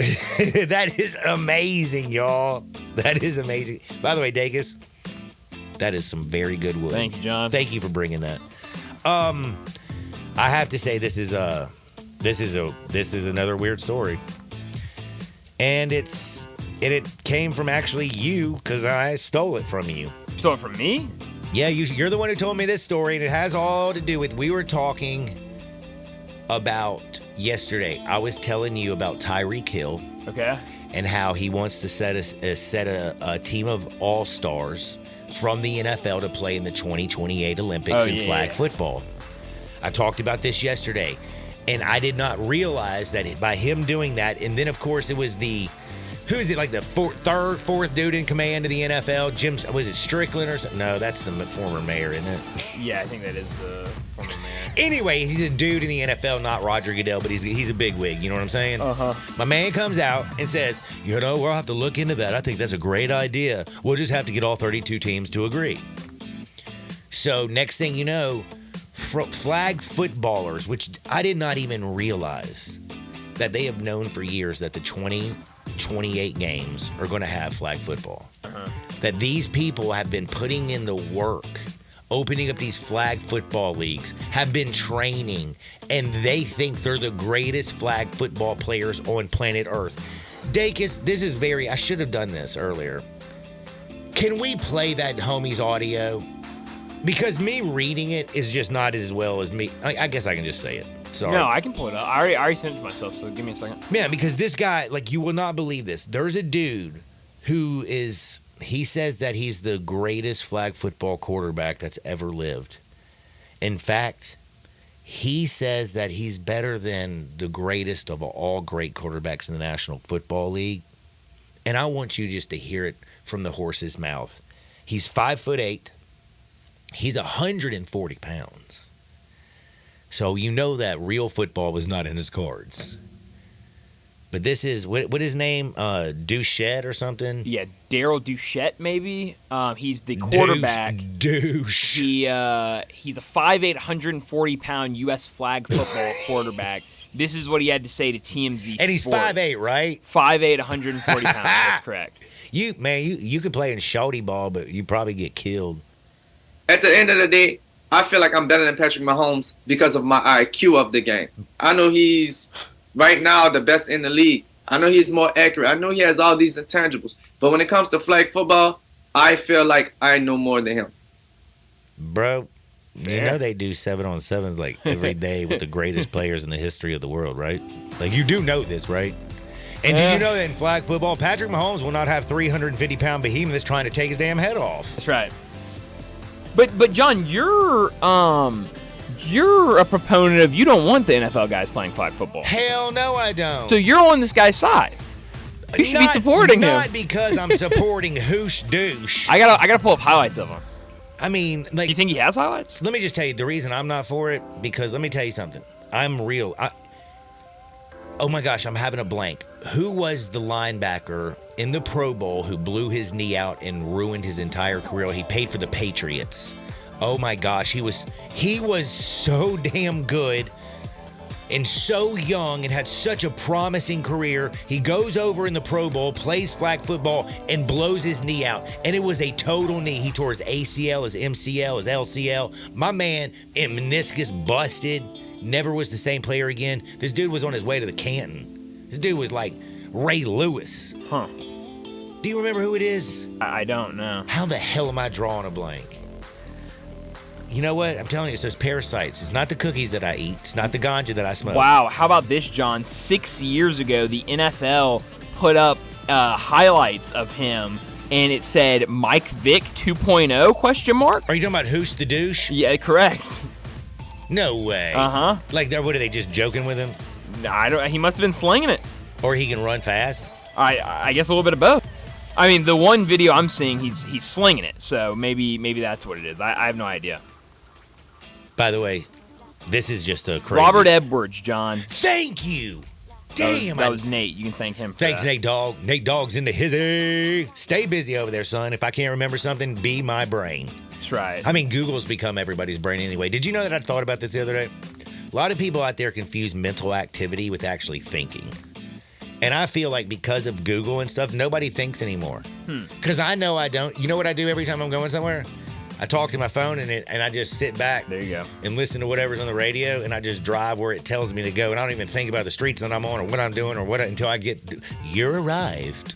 That is amazing, y'all. That is amazing. By the way, Dacus, that is some very good wood. Thank you, John. Thank you for bringing that. I have to say this is another weird story. And it came from actually you, because I stole it from you. Stole it from me? Yeah, you're the one who told me this story, and it has all to do with, we were talking about yesterday. I was telling you about Tyreek Hill. Okay. And how he wants to set a team of all-stars from the NFL to play in the 2028 Olympics in flag football. I talked about this yesterday. And I did not realize that by him doing that, and then, of course, it was who is it, like the fourth dude in command of the NFL? Was it Strickland or something? No, that's the former mayor, isn't it? Yeah, I think that is the former mayor. Anyway, he's a dude in the NFL, not Roger Goodell, but he's a bigwig. You know what I'm saying? Uh-huh. My man comes out and says, we'll have to look into that. I think that's a great idea. We'll just have to get all 32 teams to agree. So next thing you know, flag footballers, which I did not even realize that they have known for years that the 28 games are going to have flag football. Uh-huh. That these people have been putting in the work, opening up these flag football leagues, have been training, and they think they're the greatest flag football players on planet Earth. Dacus, I should have done this earlier. Can we play that homie's audio? Because me reading it is just not as well as me. I guess I can just say it. Sorry. No, I can pull it up. I already sent it to myself, so give me a second. Yeah, because this guy, you will not believe this. There's a dude who he says that he's the greatest flag football quarterback that's ever lived. In fact, he says that he's better than the greatest of all great quarterbacks in the National Football League. And I want you just to hear it from the horse's mouth. He's 5'8". He's 140 pounds. So you know that real football was not in his cards. But this is, what his name? Duchette or something? Yeah, Daryl Duchette, maybe. He's the quarterback. Douche. He's a 5'8", 140-pound U.S. flag football quarterback. This is what he had to say to TMZ And he's Sports. 5'8", right? 5'8", 140 pounds. That's correct. You could play in shorty ball, but you probably get killed. At the end of the day, I feel like I'm better than Patrick Mahomes because of my IQ of the game. I know he's right now the best in the league. I know he's more accurate. I know he has all these intangibles. But when it comes to flag football, I feel like I know more than him. Bro, you know they do 7-on-7s every day with the greatest players in the history of the world, right? You do know this, right? And do you know that in flag football, Patrick Mahomes will not have 350-pound behemoths trying to take his damn head off. That's right. But John, you're a proponent of you don't want the NFL guys playing flag football. Hell no, I don't. So you're on this guy's side. You should be supporting him. Not because I'm supporting Hoosh Douche. I gotta pull up highlights of him. I mean, do you think he has highlights? Let me just tell you the reason I'm not for it, because let me tell you something. I'm real. Oh my gosh, I'm having a blank. Who was the linebacker in the Pro Bowl who blew his knee out and ruined his entire career? He paid for the Patriots. Oh my gosh, he was so damn good and so young and had such a promising career. He goes over in the Pro Bowl, plays flag football, and blows his knee out. And it was a total knee. He tore his ACL, his MCL, his LCL. My man, meniscus busted. Never was the same player again. This dude was on his way to the Canton. This dude was like Ray Lewis. Huh. Do you remember who it is? I don't know. How the hell am I drawing a blank? You know what? I'm telling you, it's those parasites. It's not the cookies that I eat. It's not the ganja that I smoke. Wow. How about this, John? 6 years ago, the NFL put up highlights of him, and it said Mike Vick 2.0 question mark? Are you talking about Hoosh the Douche? Yeah, correct. No way. Uh-huh. What are they just joking with him? No, he must have been slinging it. Or he can run fast? I guess a little bit of both. I mean, the one video I'm seeing, he's slinging it, so maybe that's what it is. I have no idea. By the way, this is just a crazy... Robert Edwards, John. Thank you. Damn. That was Nate. You can thank him for Thanks, that. Nate Dogg. Nate Dogg's into hizzy. Stay busy over there, son. If I can't remember something, be my brain. That's right. I mean, Google's become everybody's brain anyway. Did you know that I thought about this the other day? A lot of people out there confuse mental activity with actually thinking. And I feel like because of Google and stuff, nobody thinks anymore. Because I know I don't. You know what I do every time I'm going somewhere? I talk to my phone and I just sit back. There you go. And listen to whatever's on the radio, and I just drive where it tells me to go. And I don't even think about the streets that I'm on or what I'm doing or what until I get. You're arrived.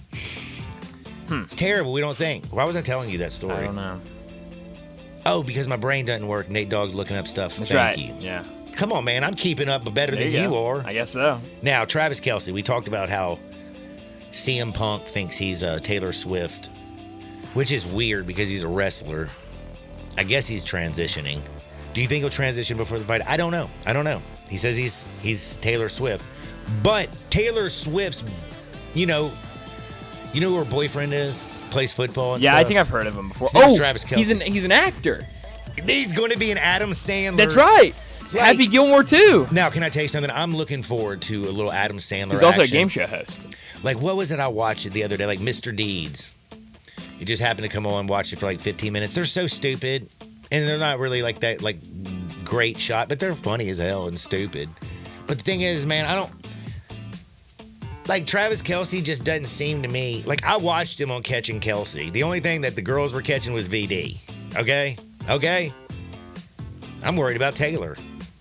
It's terrible. We don't think. Why was I telling you that story? I don't know. Oh, because my brain doesn't work. Nate Dogg's looking up stuff. That's Thank right. you. Yeah. Come on, man. I'm keeping up better than you are. I guess so. Now, Travis Kelce, we talked about how CM Punk thinks he's Taylor Swift, which is weird because he's a wrestler. I guess he's transitioning. Do you think he'll transition before the fight? I don't know. He says he's Taylor Swift. But Taylor Swift's, you know who her boyfriend is? Plays football and Yeah, stuff? I think I've heard of him before. His name's Oh, Travis Kelce. he's an actor. He's going to be an Adam Sandler. That's right. Happy Gilmore too. Now, can I tell you something? I'm looking forward to a little Adam Sandler He's also action. a game show host. Like, what was it I watched the other day? Like Mr. Deeds. You just happened to come on and watch it for like 15 minutes. They're so stupid, and they're not really like that like great shot, but they're funny as hell and stupid. But the thing is, man, I don't like Travis Kelce. Just doesn't seem to me like I watched him on Catching Kelce. The only thing that the girls were catching was VD. Okay. I'm worried about Taylor.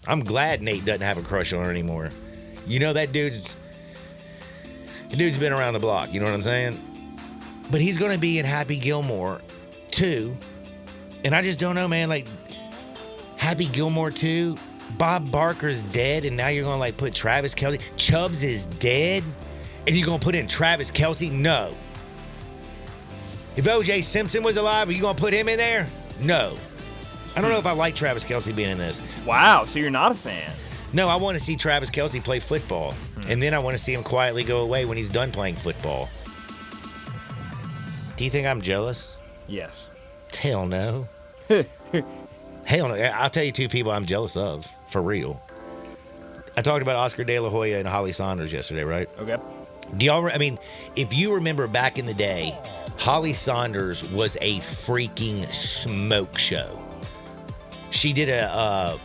I'm glad Nate doesn't have a crush on her anymore. You know that dude's been around the block. You know what I'm saying? But he's going to be in Happy Gilmore 2. And I just don't know, man. Like, Happy Gilmore 2, Bob Barker's dead, and now you're going to, like, put Travis Kelce. Chubbs is dead, and you're going to put in Travis Kelce? No. If O.J. Simpson was alive, are you going to put him in there? No. I don't know if I like Travis Kelce being in this. Wow, so you're not a fan. No, I want to see Travis Kelce play football. And then I want to see him quietly go away when he's done playing football. Do you think I'm jealous? Yes. Hell no. Hell no. I'll tell you two people I'm jealous of. For real. I talked about Oscar De La Hoya and Holly Saunders yesterday, right? Okay. Do y'all, I mean, if you remember back in the day, Holly Saunders was a freaking smoke show. She did a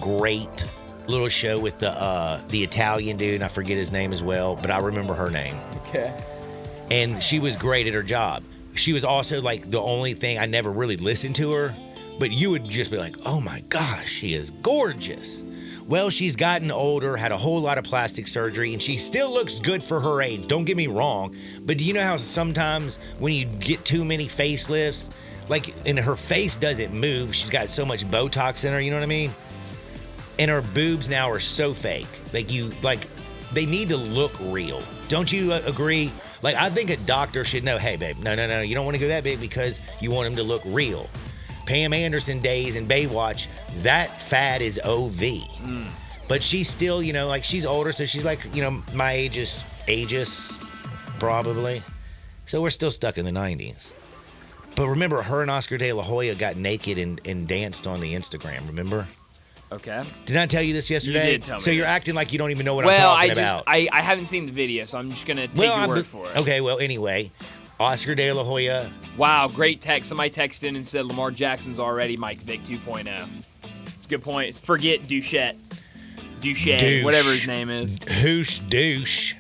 great little show with the Italian dude, and I forget his name as well, but I remember her name. Okay. And she was great at her job. She was also like the only thing, I never really listened to her, but you would just be like, oh my gosh, she is gorgeous. Well, she's gotten older, had a whole lot of plastic surgery, and she still looks good for her age. Don't get me wrong. But do you know how sometimes when you get too many facelifts, like, and her face doesn't move, she's got so much Botox in her, you know what I mean? And her boobs now are so fake. They need to look real. Don't you agree? Like, I think a doctor should know, hey, babe, no, you don't want to go that big because you want them to look real. Pam Anderson days in Baywatch, that fat is OV. But she's still, like she's older, so she's like, my ageist, probably. So we're still stuck in the 90s. But remember, her and Oscar De La Hoya got naked and danced on the Instagram, remember? Okay. Did I tell you this yesterday? You did tell me So you're this. acting like you don't even know what I'm talking about. I haven't seen the video, so I'm just going to take your word for it. Okay, well, anyway, Oscar De La Hoya. Wow, great text. Somebody texted in and said Lamar Jackson's already Mike Vick 2.0. It's a good point. Forget Duchette, whatever his name is. Douche.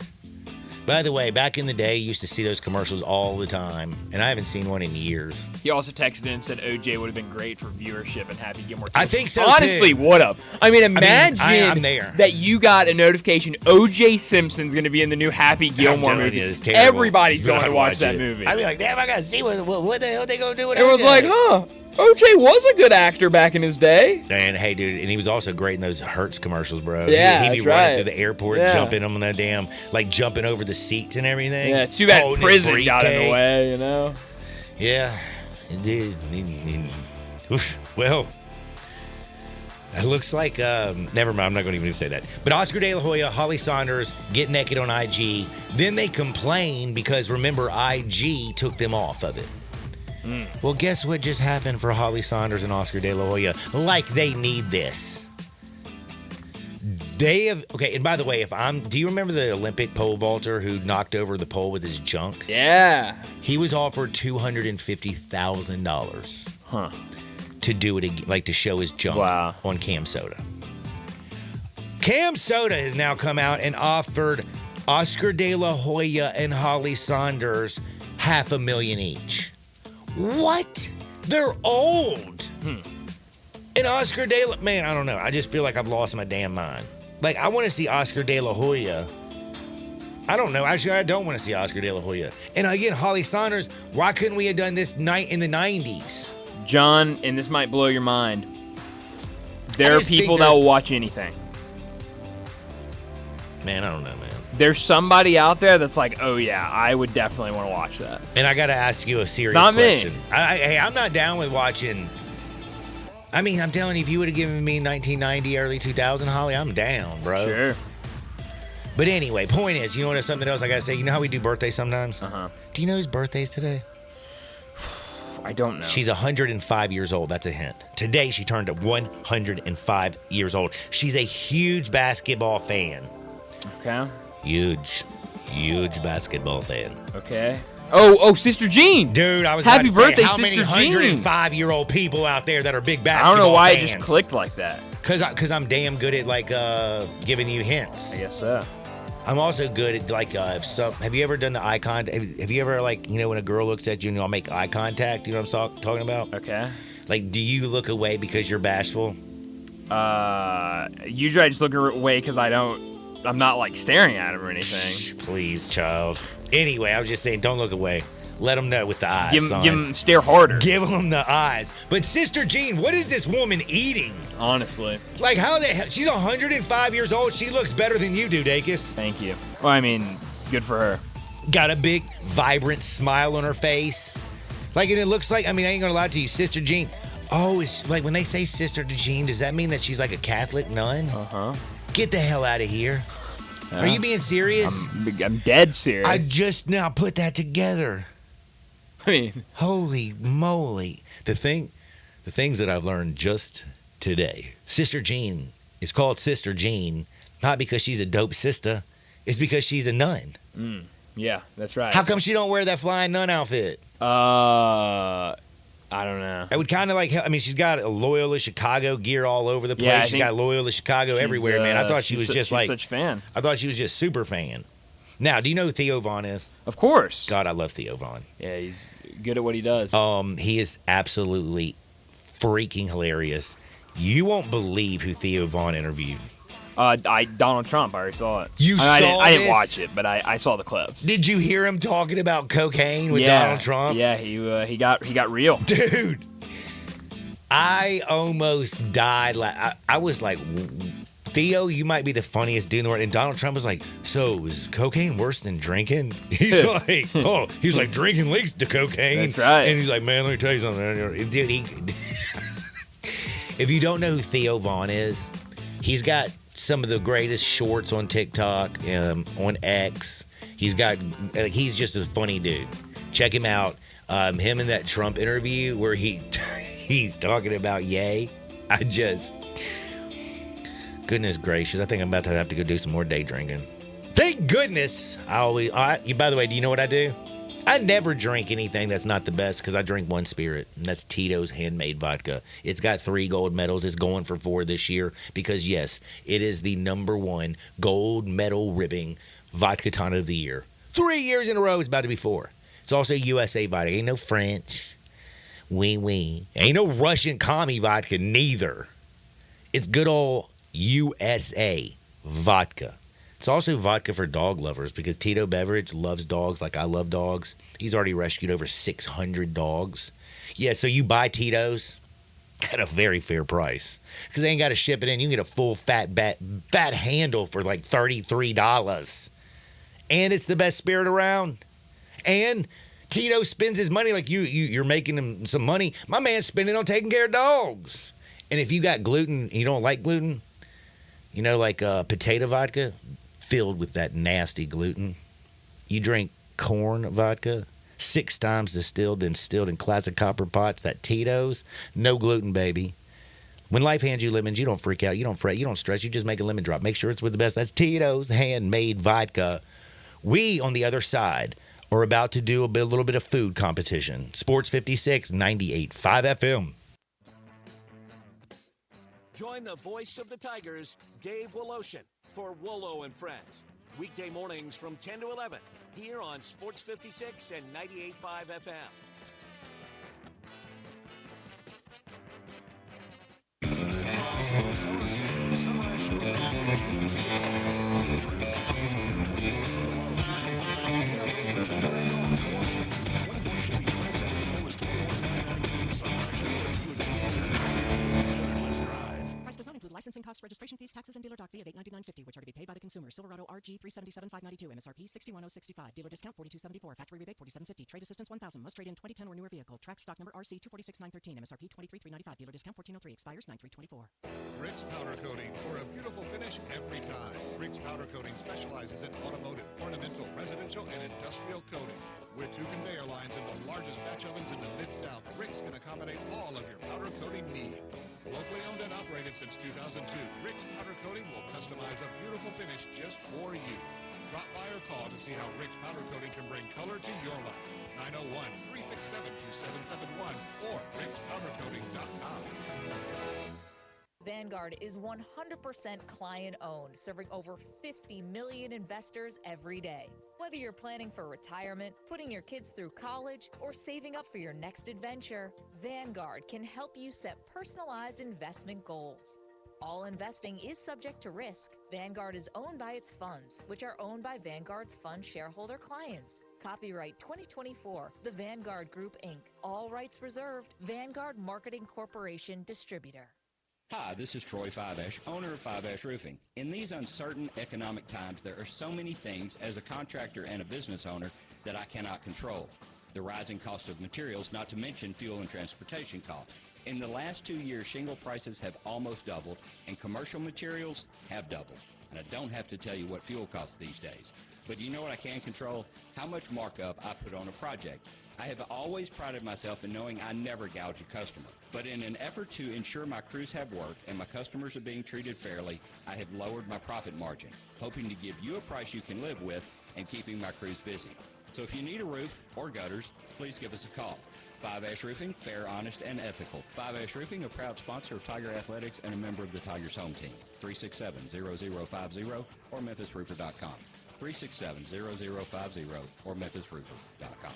By the way, back in the day, you used to see those commercials all the time, and I haven't seen one in years. He also texted in and said OJ would have been great for viewership and Happy Gilmore. I think so, Honestly, too. would have. I mean, imagine I'm there. that you got a notification OJ Simpson's going to be in the new Happy Gilmore telling movie. you, it's terrible. Everybody's But going I'd to watch watch that it. movie. I'd be like, damn, I got to see what the hell they going to do with Everyone's OJ. like, OJ was a good actor back in his day. And hey, dude, and he was also great in those Hertz commercials, bro. Yeah, he'd be that's running right. through the airport, Yeah. jumping on the damn, like jumping over the seats and everything. Yeah, too bad holding his prison got in the briefcase. way, you know? Yeah, it did. Oof. Well, it looks like, never mind, I'm not going to even say that. But Oscar De La Hoya, Holly Saunders get naked on IG. Then they complain because, remember, IG took them off of it. Well, guess what just happened for Holly Saunders and Oscar De La Hoya? Like they need this. They have, okay, and by the way, do you remember the Olympic pole vaulter who knocked over the pole with his junk? Yeah. He was offered $250,000. Huh. To do it again, like to show his junk on Cam Soda. Cam Soda has now come out and offered Oscar De La Hoya and Holly Saunders $500,000 each. What? They're old. And Oscar De La... Man, I don't know. I just feel like I've lost my damn mind. Like, I want to see Oscar De La Hoya. I don't know. Actually, I don't want to see Oscar De La Hoya. And again, Holly Saunders, why couldn't we have done this night in the 90s? John, and this might blow your mind, there are just think people that will watch anything. Man, I don't know, man. There's somebody out there that's like, oh yeah, I would definitely want to watch that. And I got to ask you a serious Not me. question. Hey, I'm not down with watching. I mean, I'm telling you, if you would have given me 1990, early 2000, Holly, I'm down, bro. Sure. But anyway, point is, you know what? Something else I gotta say. You know how we do birthdays sometimes? Uh-huh. Do you know whose birthday's today? I don't know. She's 105 years old. That's a hint. Today, she turned 105 years old. She's a huge basketball fan. Okay. Huge basketball fan. Okay. Oh, Sister Jean. Dude, I was Happy about to say, birthday, how many Sister Jean. 105-year-old people out there that are big I basketball don't know why fans? it just clicked like that. Because I'm damn good at, like, giving you hints. I guess so. I'm also good at, like, have you ever done the eye contact? Have you ever, like, you know, when a girl looks at you and I'll make eye contact? You know what I'm talking about? Okay. Like, do you look away because you're bashful? Usually I just look away because I'm not, like, staring at him or anything. Please, child. Anyway, I was just saying, don't look away. Let them know with the eyes, son. Give him stare harder. Give them the eyes. But Sister Jean, what is this woman eating? Honestly. Like, how the hell? She's 105 years old. She looks better than you do, Dacus. Thank you. Well, I mean, good for her. Got a big, vibrant smile on her face. Like, and it looks like, I mean, I ain't gonna lie to you, Sister Jean. Oh, it's like when they say Sister Jean, does that mean that she's like a Catholic nun? Uh-huh. Get the hell out of here. Yeah. Are you being serious? I'm dead serious. I just now put that together. I mean, holy moly. The things that I've learned just today. Sister Jean is called Sister Jean, not because she's a dope sister. It's because she's a nun. Yeah, that's right. How come she don't wear that flying nun outfit? I don't know. I would kind of like, I mean, she's got a Loyola Chicago gear all over the place. Yeah, She's got Loyola Chicago everywhere, man. I thought she was just like, such a fan. I thought she was just super fan. Now, do you know who Theo Vaughn is? Of course. God, I love Theo Vaughn. Yeah, he's good at what he does. He is absolutely freaking hilarious. You won't believe who Theo Vaughn interviewed. Donald Trump. I already saw it. I didn't this? watch it, but I saw the clips. Did you hear him talking about cocaine with Donald Trump? Yeah, he got real. Dude, I almost died. I was like, Theo, you might be the funniest dude in the world. And Donald Trump was like, so is cocaine worse than drinking? He's like, drinking leads to cocaine. That's right. And he's like, man, let me tell you something. Dude, if you don't know who Theo Vaughn is, he's got some of the greatest shorts on TikTok, on X. He's just a funny dude. Check him out. Him in that Trump interview where he's talking about Ye. Goodness gracious, I think I'm about to have to go do some more day drinking. Thank goodness. By the way, do you know what I do? I never drink anything that's not the best because I drink one spirit, and that's Tito's handmade vodka. It's got 3 gold medals. It's going for 4 this year because, yes, it is the #1 gold medal ribbing vodka tonic of the year. 3 years in a row. It's about to be 4. It's also USA vodka. Ain't no French. Oui. Ain't no Russian commie vodka neither. It's good old USA vodka. It's also vodka for dog lovers because Tito Beveridge loves dogs like I love dogs. He's already rescued over 600 dogs. Yeah, so you buy Tito's at a very fair price because they ain't got to ship it in. You can get a full fat handle for like $33. And it's the best spirit around. And Tito spends his money like you're making him some money. My man's spending on taking care of dogs. And if you got gluten and you don't like gluten, you know, like potato vodka filled with that nasty gluten. You drink corn vodka, 6 times distilled in classic copper pots, that Tito's, no gluten, baby. When life hands you lemons, you don't freak out, you don't fret, you don't stress, you just make a lemon drop. Make sure it's with the best. That's Tito's handmade vodka. We, on the other side, are about to do a little bit of food competition. Sports 56, 98.5 FM. Join the voice of the Tigers, Dave Woloshin, for Wolo and Friends. Weekday mornings from 10 to 11, here on Sports 56 and 98.5 FM. Price does not include licensing costs, registration fees, taxes, and dealer doc fee of $8.99.50, which are to be paid by the consumer. consumer. Silverado RG 377,592. MSRP 61,065. Dealer discount 42.74. Factory rebate 47.50. Trade assistance 1,000. Must trade in 2010 or newer vehicle. Track stock number RC 246,913. MSRP 23,395. Dealer discount 14.03. Expires 9/3/24. Bricks Powder Coating for a beautiful finish every time. Bricks Powder Coating specializes in automotive, ornamental, residential, and industrial coating. With 2 conveyor lines and the largest batch ovens in the Mid-South, Bricks can accommodate all of your powder coating needs. Locally owned and operated since 2002, Bricks Powder Coating will customize a beautiful finish just for you. Drop by or call to see how Bricks Powder Coating can bring color to your life. 901-367-2771 or brickspowdercoating.com. Vanguard is 100% client-owned, serving over 50 million investors every day. Whether you're planning for retirement, putting your kids through college, or saving up for your next adventure, Vanguard can help you set personalized investment goals. All investing is subject to risk. Vanguard is owned by its funds, which are owned by Vanguard's fund shareholder clients. Copyright 2024, The Vanguard Group, Inc. All rights reserved. Vanguard Marketing Corporation Distributor. Hi, this is Troy Fiveash, owner of Fiveash Roofing. In these uncertain economic times, there are so many things as a contractor and a business owner that I cannot control. The rising cost of materials, not to mention fuel and transportation costs. In the last 2 years, shingle prices have almost doubled, and commercial materials have doubled. And I don't have to tell you what fuel costs these days. But you know what I can control? How much markup I put on a project. I have always prided myself in knowing I never gouge a customer. But in an effort to ensure my crews have work and my customers are being treated fairly, I have lowered my profit margin, hoping to give you a price you can live with and keeping my crews busy. So if you need a roof or gutters, please give us a call. Fiveash Roofing, fair, honest, and ethical. Fiveash Roofing, a proud sponsor of Tiger Athletics and a member of the Tigers home team. 367-0050 or memphisroofer.com. 367-0050 or memphisroofer.com.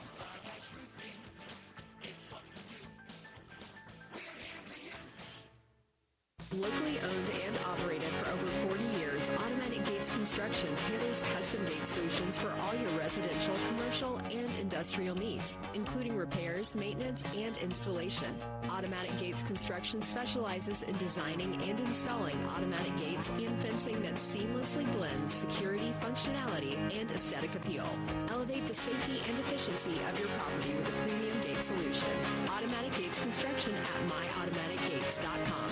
Locally owned and operated for over 40 years, Automatic Gates Construction tailors custom gate solutions for all your residential, commercial, and industrial needs, including repairs, maintenance, and installation. Automatic Gates Construction specializes in designing and installing automatic gates and fencing that seamlessly blends security, functionality, and aesthetic appeal. Elevate the safety and efficiency of your property with a premium gate solution. Automatic Gates Construction at myautomaticgates.com.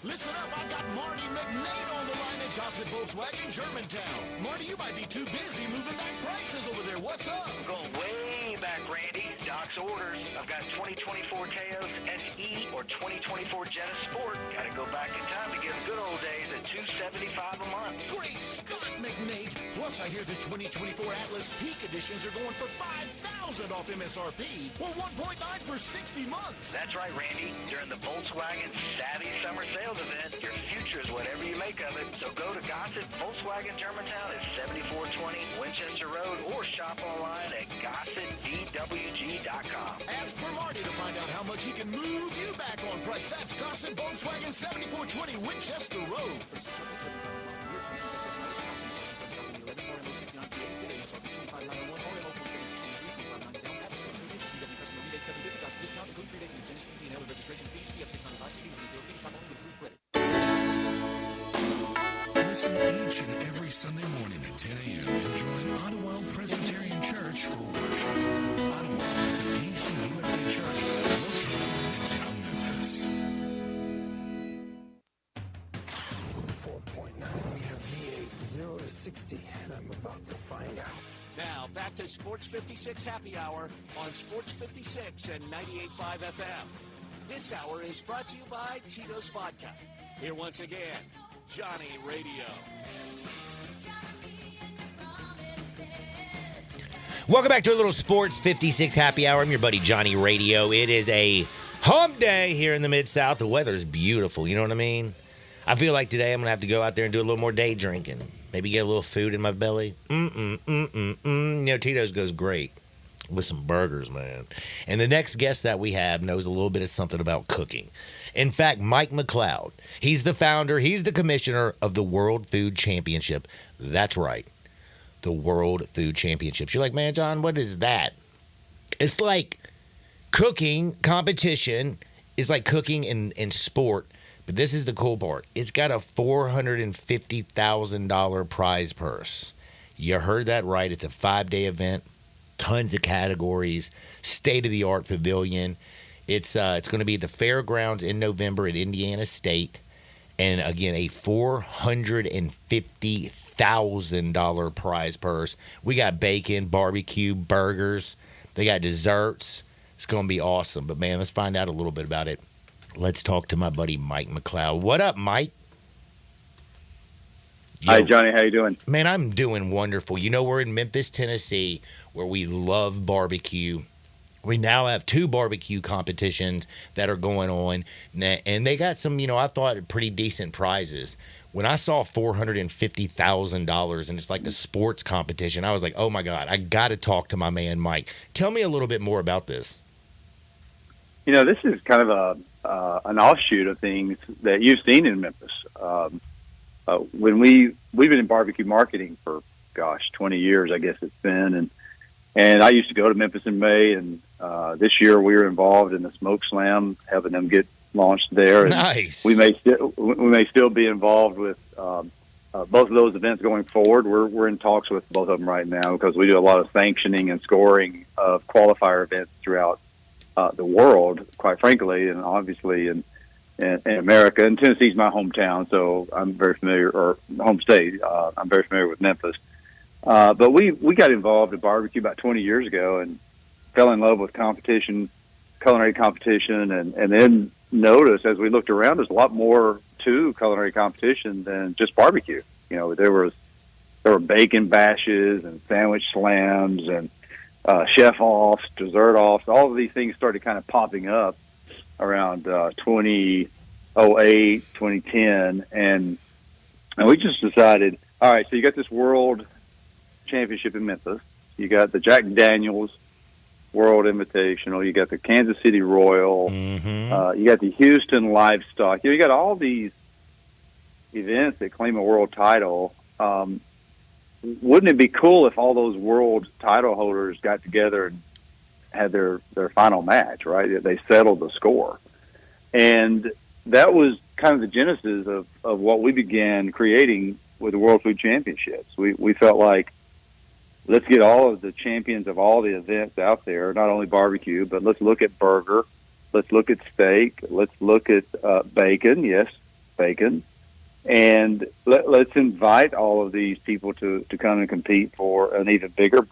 Listen up, I got Marty McNate on the line at Gossett Volkswagen, Germantown. Marty, you might be too busy moving back prices over there. What's up? I'm going way back, Randy. Doc's orders. I've got 2024 Teos SE or 2024 Jetta Sport. Got to go back in time to get the good old days at $275 a month. Great Scott, McNate. Plus, I hear the 2024 Atlas Peak editions are going for $5,000 off MSRP or $1.9 for 60 months. That's right, Randy. During the Volkswagen Savvy Summer Sales event, your future is whatever you make of it. So go to Gossett Volkswagen Germantown at 7420 Winchester Road or shop online at GossettVWG.com. Ask for Marty to find out how much he can move you back on price. That's Gossett Volkswagen 7420 Winchester Road. Listen each and every Sunday morning at 10 a.m. and join Ottawa Presbyterian Church for worship. Ottawa is a PCUSA church located in town Memphis. 4.9 liter V8, 0 to 60, and I'm about to find out. Now, back to Sports 56 Happy Hour on Sports 56 and 98.5 FM. This hour is brought to you by Tito's Vodka. Here once again, Johnny Radio. Welcome back to a little Sports 56 Happy Hour. I'm your buddy Johnny Radio. It is a hump day here in the Mid-South. The weather is beautiful, you know what I mean? I feel like today I'm going to have to go out there and do a little more day drinking. Maybe get a little food in my belly. You know, Tito's goes great with some burgers, man. And the next guest that we have knows a little bit of something about cooking. In fact, Mike McLeod, he's the founder, he's the commissioner of the World Food Championship. That's right, the World Food Championships. You're like, man, John, what is that? It's like cooking competition is like cooking in sport, But this is the cool part. It's got a $450,000 prize purse. You heard that right. It's a 5-day event, tons of categories, state-of-the-art pavilion. It's going to be at the fairgrounds in November at Indiana State. And again, a $450,000 prize purse. We got bacon, barbecue, burgers. They got desserts. It's going to be awesome. But, man, let's find out a little bit about it. Let's talk to my buddy Mike McLeod. What up, Mike? Hi, Johnny. How you doing? Man, I'm doing wonderful. You know, we're in Memphis, Tennessee, where we love barbecue. We now have 2 barbecue competitions that are going on, and they got some, I thought, pretty decent prizes. When I saw $450,000 and it's like the sports competition, I was like, oh, my God, I got to talk to my man Mike. Tell me a little bit more about this. This is kind of an offshoot of things that you've seen in Memphis. When we've been in barbecue marketing for 20 years, I guess it's been, and I used to go to Memphis in May, and this year we were involved in the Smoke Slam, having them get launched there. And nice. We may still be involved with both of those events going forward. We're in talks with both of them right now because we do a lot of sanctioning and scoring of qualifier events throughout the world, quite frankly, and obviously in America. And Tennessee's my hometown, so I'm very familiar, or home state. I'm very familiar with Memphis. But we got involved in barbecue about 20 years ago and fell in love with competition, culinary competition, and then noticed as we looked around, there's a lot more to culinary competition than just barbecue. There were bacon bashes and sandwich slams and chef offs, dessert offs. All of these things started kind of popping up around 2008, 2010, and we just decided, all right, so you got this world championship in Memphis, you got the Jack Daniels World Invitational, you got the Kansas City Royal, you got the Houston Livestock, you got all these events that claim a world title. Wouldn't it be cool if all those world title holders got together and had their final match, right? They settled the score. And that was kind of the genesis of what we began creating with the World Food Championships. We felt like, let's get all of the champions of all the events out there, not only barbecue, but let's look at burger, let's look at steak, let's look at bacon, yes, bacon, and let's invite all of these people to come and compete for an even bigger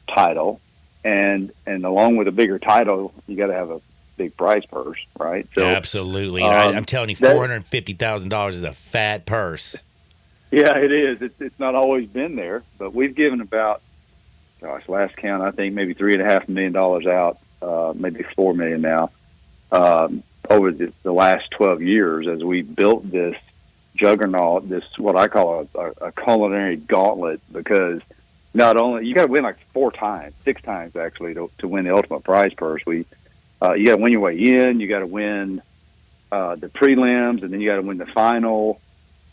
title. And along with a bigger title, you got to have a big prize purse, right? So, absolutely. I'm telling you, $450,000 is a fat purse. Yeah, it is. It's not always been there, but we've given about, last count, I think maybe $3.5 million out, maybe $4 million now, over the last 12 years as we built this juggernaut, this what I call a culinary gauntlet, because not only you got to win like 6 times actually to win the ultimate prize purse. You got to win your way in, you got to win the prelims, and then you got to win the final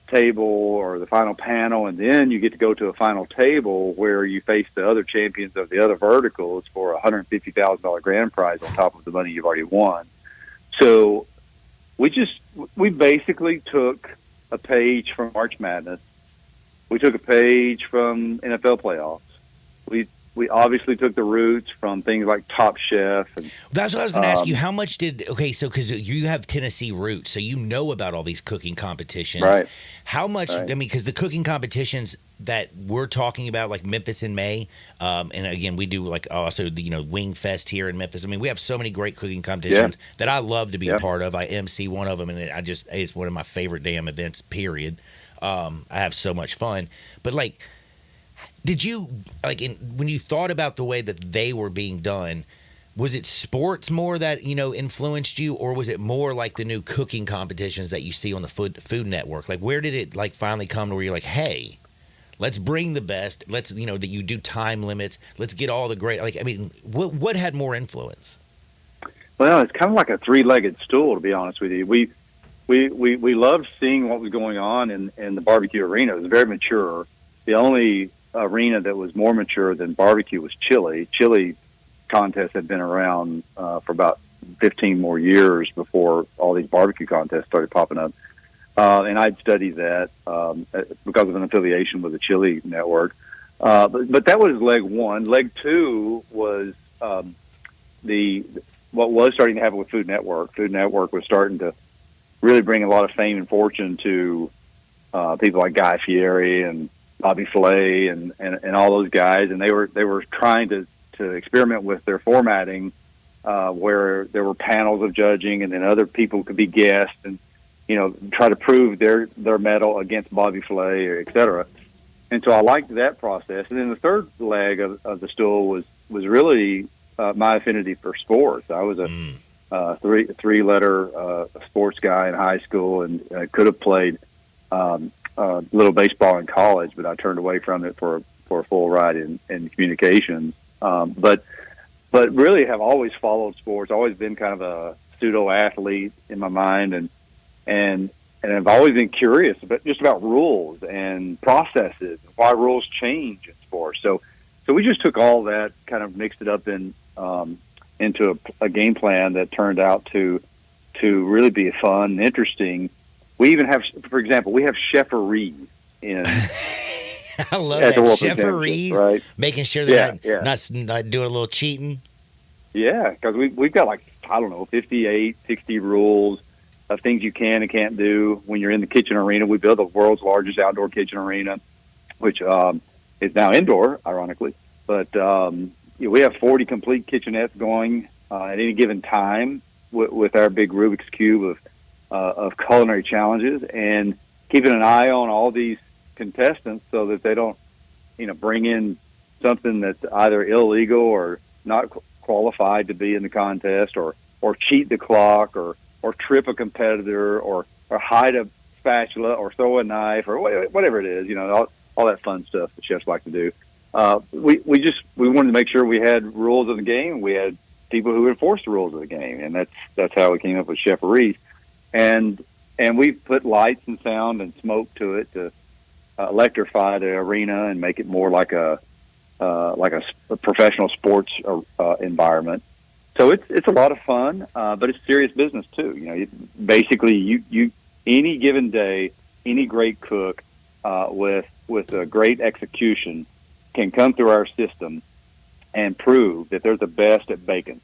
table or the final panel, and then you get to go to a final table where you face the other champions of the other verticals for a $150,000 grand prize on top of the money you've already won. So we basically took a page from March Madness. We took a page from NFL playoffs. We obviously took the roots from things like Top Chef. And, that's what I was going to ask you. How much because you have Tennessee roots, so you know about all these cooking competitions. Right. How much, right. Because the cooking competitions that we're talking about, like Memphis in May, and again, we do like also the, Wing Fest here in Memphis. We have so many great cooking competitions that I love to be a part of. I MC one of them, and it's one of my favorite damn events, period. I have so much fun. But did you, when you thought about the way that they were being done, was it sports more that, influenced you, or was it more like the new cooking competitions that you see on the Food Network? Where did it, finally come to where you're like, hey, let's bring the best, let's, that you do time limits, let's get all the great, what had more influence? Well, it's kind of like a three-legged stool, to be honest with you. We loved seeing what was going on in the barbecue arena. It was very mature. The only arena that was more mature than barbecue was chili. Chili contests had been around for about 15 more years before all these barbecue contests started popping up. And I'd studied that because of an affiliation with the Chili Network. But that was leg one. Leg two was what was starting to happen with Food Network. Food Network was starting to really bring a lot of fame and fortune to people like Guy Fieri and Bobby Flay and all those guys, and they were trying to experiment with their formatting, where there were panels of judging, and then other people could be guests, and try to prove their mettle against Bobby Flay, et cetera. And so I liked that process. And then the third leg of the stool was really my affinity for sports. I was a three-letter sports guy in high school, and could have played little baseball in college, but I turned away from it for a full ride in communications. But really have always followed sports, always been kind of a pseudo athlete in my mind, and I've always been curious about rules and processes and why rules change in sports. So we just took all that, kind of mixed it up into a game plan that turned out to really be fun and interesting. We even have, for example, we have Chefferees in. I love at that. the World Chefferees, Championships, right? Making sure they're not doing a little cheating. Yeah, because we've got 58, 60 rules of things you can and can't do when you're in the kitchen arena. We built the world's largest outdoor kitchen arena, which is now indoor, ironically. But we have 40 complete kitchenettes going at any given time with our big Rubik's Cube of culinary challenges, and keeping an eye on all these contestants so that they don't, bring in something that's either illegal or not qualified to be in the contest, or cheat the clock, or trip a competitor, or hide a spatula, or throw a knife, or whatever it is. All that fun stuff that chefs like to do. We wanted to make sure we had rules of the game. We had people who enforced the rules of the game, and that's how we came up with Chefferees. And we put lights and sound and smoke to it to electrify the arena and make it more like a professional sports environment. So it's a lot of fun, but it's serious business too. Basically, you any given day, any great cook with a great execution can come through our system and prove that they're the best at bacon,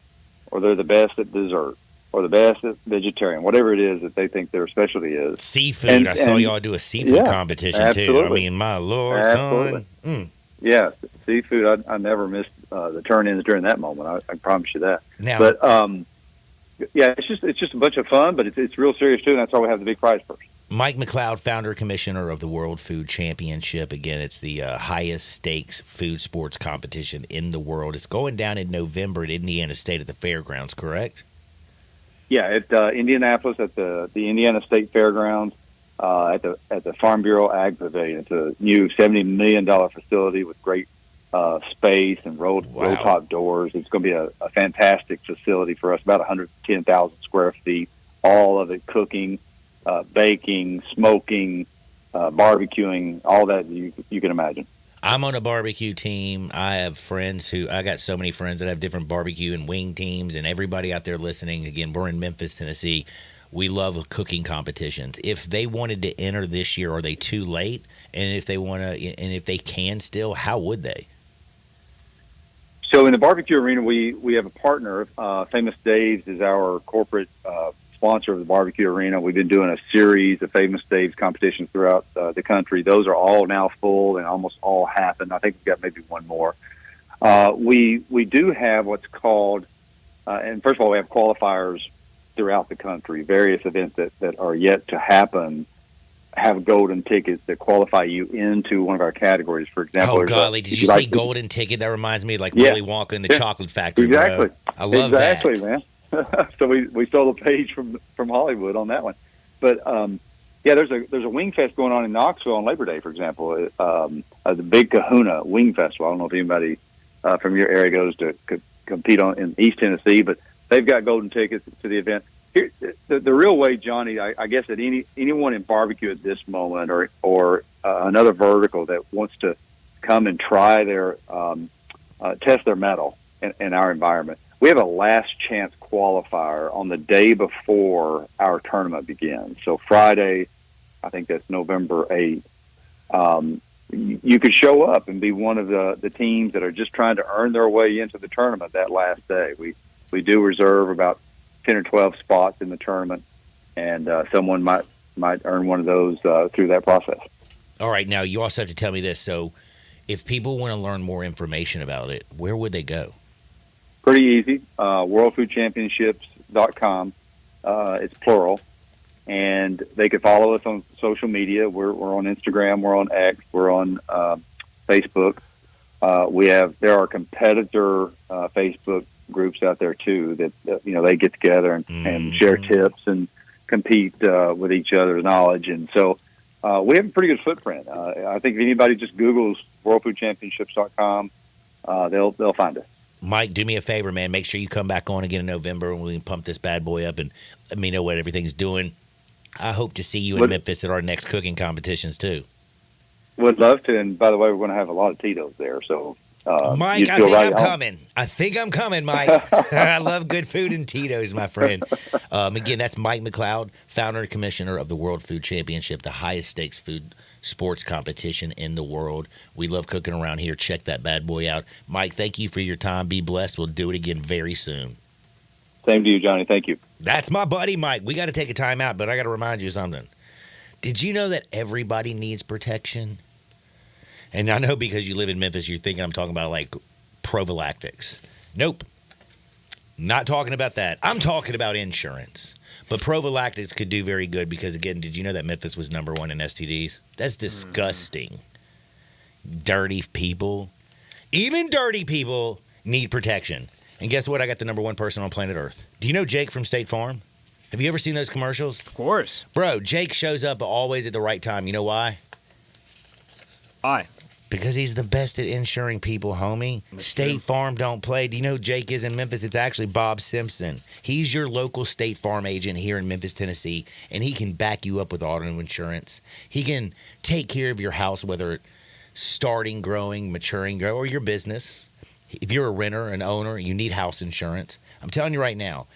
or they're the best at dessert, or the best at vegetarian, whatever it is that they think their specialty is. Seafood. I saw y'all do a seafood competition absolutely. too. I mean, my Lord, absolutely. son. Yeah, seafood. I never missed the turn-ins during that moment. I promise you that. Now, but it's just a bunch of fun, but it's real serious too, and that's why we have the big prize purse. Mike McLeod, founder commissioner of the World Food Championship. Again, it's the highest stakes food sports competition in the world. It's going down in November at Indiana State at the fairgrounds, correct? Yeah, at Indianapolis at the Indiana State Fairgrounds, at the Farm Bureau Ag Pavilion. It's a new $70 million facility with great space and roll top doors. It's going to be a fantastic facility for us, about 110,000 square feet, all of it cooking, baking, smoking, barbecuing, all that you can imagine. I'm on a barbecue team. I got so many friends that have different barbecue and wing teams, and everybody out there listening, again, we're in Memphis, Tennessee. We love cooking competitions. If they wanted to enter this year, are they too late? And if they can still, how would they? So in the barbecue arena, we have a partner. Famous Dave's is our corporate sponsor of the barbecue arena. We've been doing a series of Famous Dave's competitions throughout the country. Those are all now full and almost all happened. I think we've got maybe one more. We do have what's called, and first of all, we have qualifiers throughout the country. Various events that are yet to happen have golden tickets that qualify you into one of our categories. For example, oh golly, did you say golden ticket? That reminds me of Willy Wonka and the Chocolate Factory. Exactly. Bro. I love that. Exactly, man. So we stole a page from Hollywood on that one. But there's a wing fest going on in Knoxville on Labor Day, for example. The Big Kahuna Wing Festival. I don't know if anybody from your area goes to compete in East Tennessee, but they've got golden tickets to the event. Here, the real way, Johnny, I guess that anyone in barbecue at this moment, or another vertical that wants to come and try their test their mettle in our environment. We have a last chance qualifier on the day before our tournament begins. So Friday, I think that's November 8th. You could show up and be one of the teams that are just trying to earn their way into the tournament that last day. We do reserve about 10 or 12 spots in the tournament, and someone might earn one of those through that process. All right, now you also have to tell me this. So if people want to learn more information about it, where would they go? Pretty easy. WorldFoodChampionships.com. It's plural. And they can follow us on social media. We're on Instagram. We're on X. We're on Facebook. There are competitor Facebook groups out there too that they get together and share tips and compete with each other's knowledge. And so we have a pretty good footprint. I think if anybody just Googles WorldFoodChampionships.com, they'll find us. Mike, do me a favor, man. Make sure you come back on again in November and we can pump this bad boy up and let me know what everything's doing. I hope to see you in Memphis at our next cooking competitions, too. Would love to. And, by the way, we're going to have a lot of Tito's there. So, Mike, I think I'm coming. I think I'm coming, Mike. I love good food and Tito's, my friend. Again, that's Mike McLeod, founder and commissioner of the World Food Championship, the highest stakes food sports competition in the world. We love cooking around here. Check that bad boy out. Mike, thank you for your time. Be blessed. We'll do it again very soon. Same to you, Johnny. Thank you. That's my buddy, Mike. We got to take a time out, but I got to remind you of something. Did you know that everybody needs protection? And I know because you live in Memphis, you're thinking I'm talking about like prophylactics. Nope. Not talking about that. I'm talking about insurance. But prophylactics could do very good because, again, did you know that Memphis was #1 in STDs? That's disgusting. Dirty people. Even dirty people need protection. And guess what? I got the #1 person on planet Earth. Do you know Jake from State Farm? Have you ever seen those commercials? Of course. Bro, Jake shows up always at the right time. You know why? Why? Because he's the best at insuring people, homie. State Farm don't play. Do you know who Jake is in Memphis? It's actually Bob Simpson. He's your local State Farm agent here in Memphis, Tennessee, and he can back you up with auto insurance. He can take care of your house, whether it's starting, growing, maturing, or your business. If you're a renter, an owner, you need house insurance. I'm telling you right now,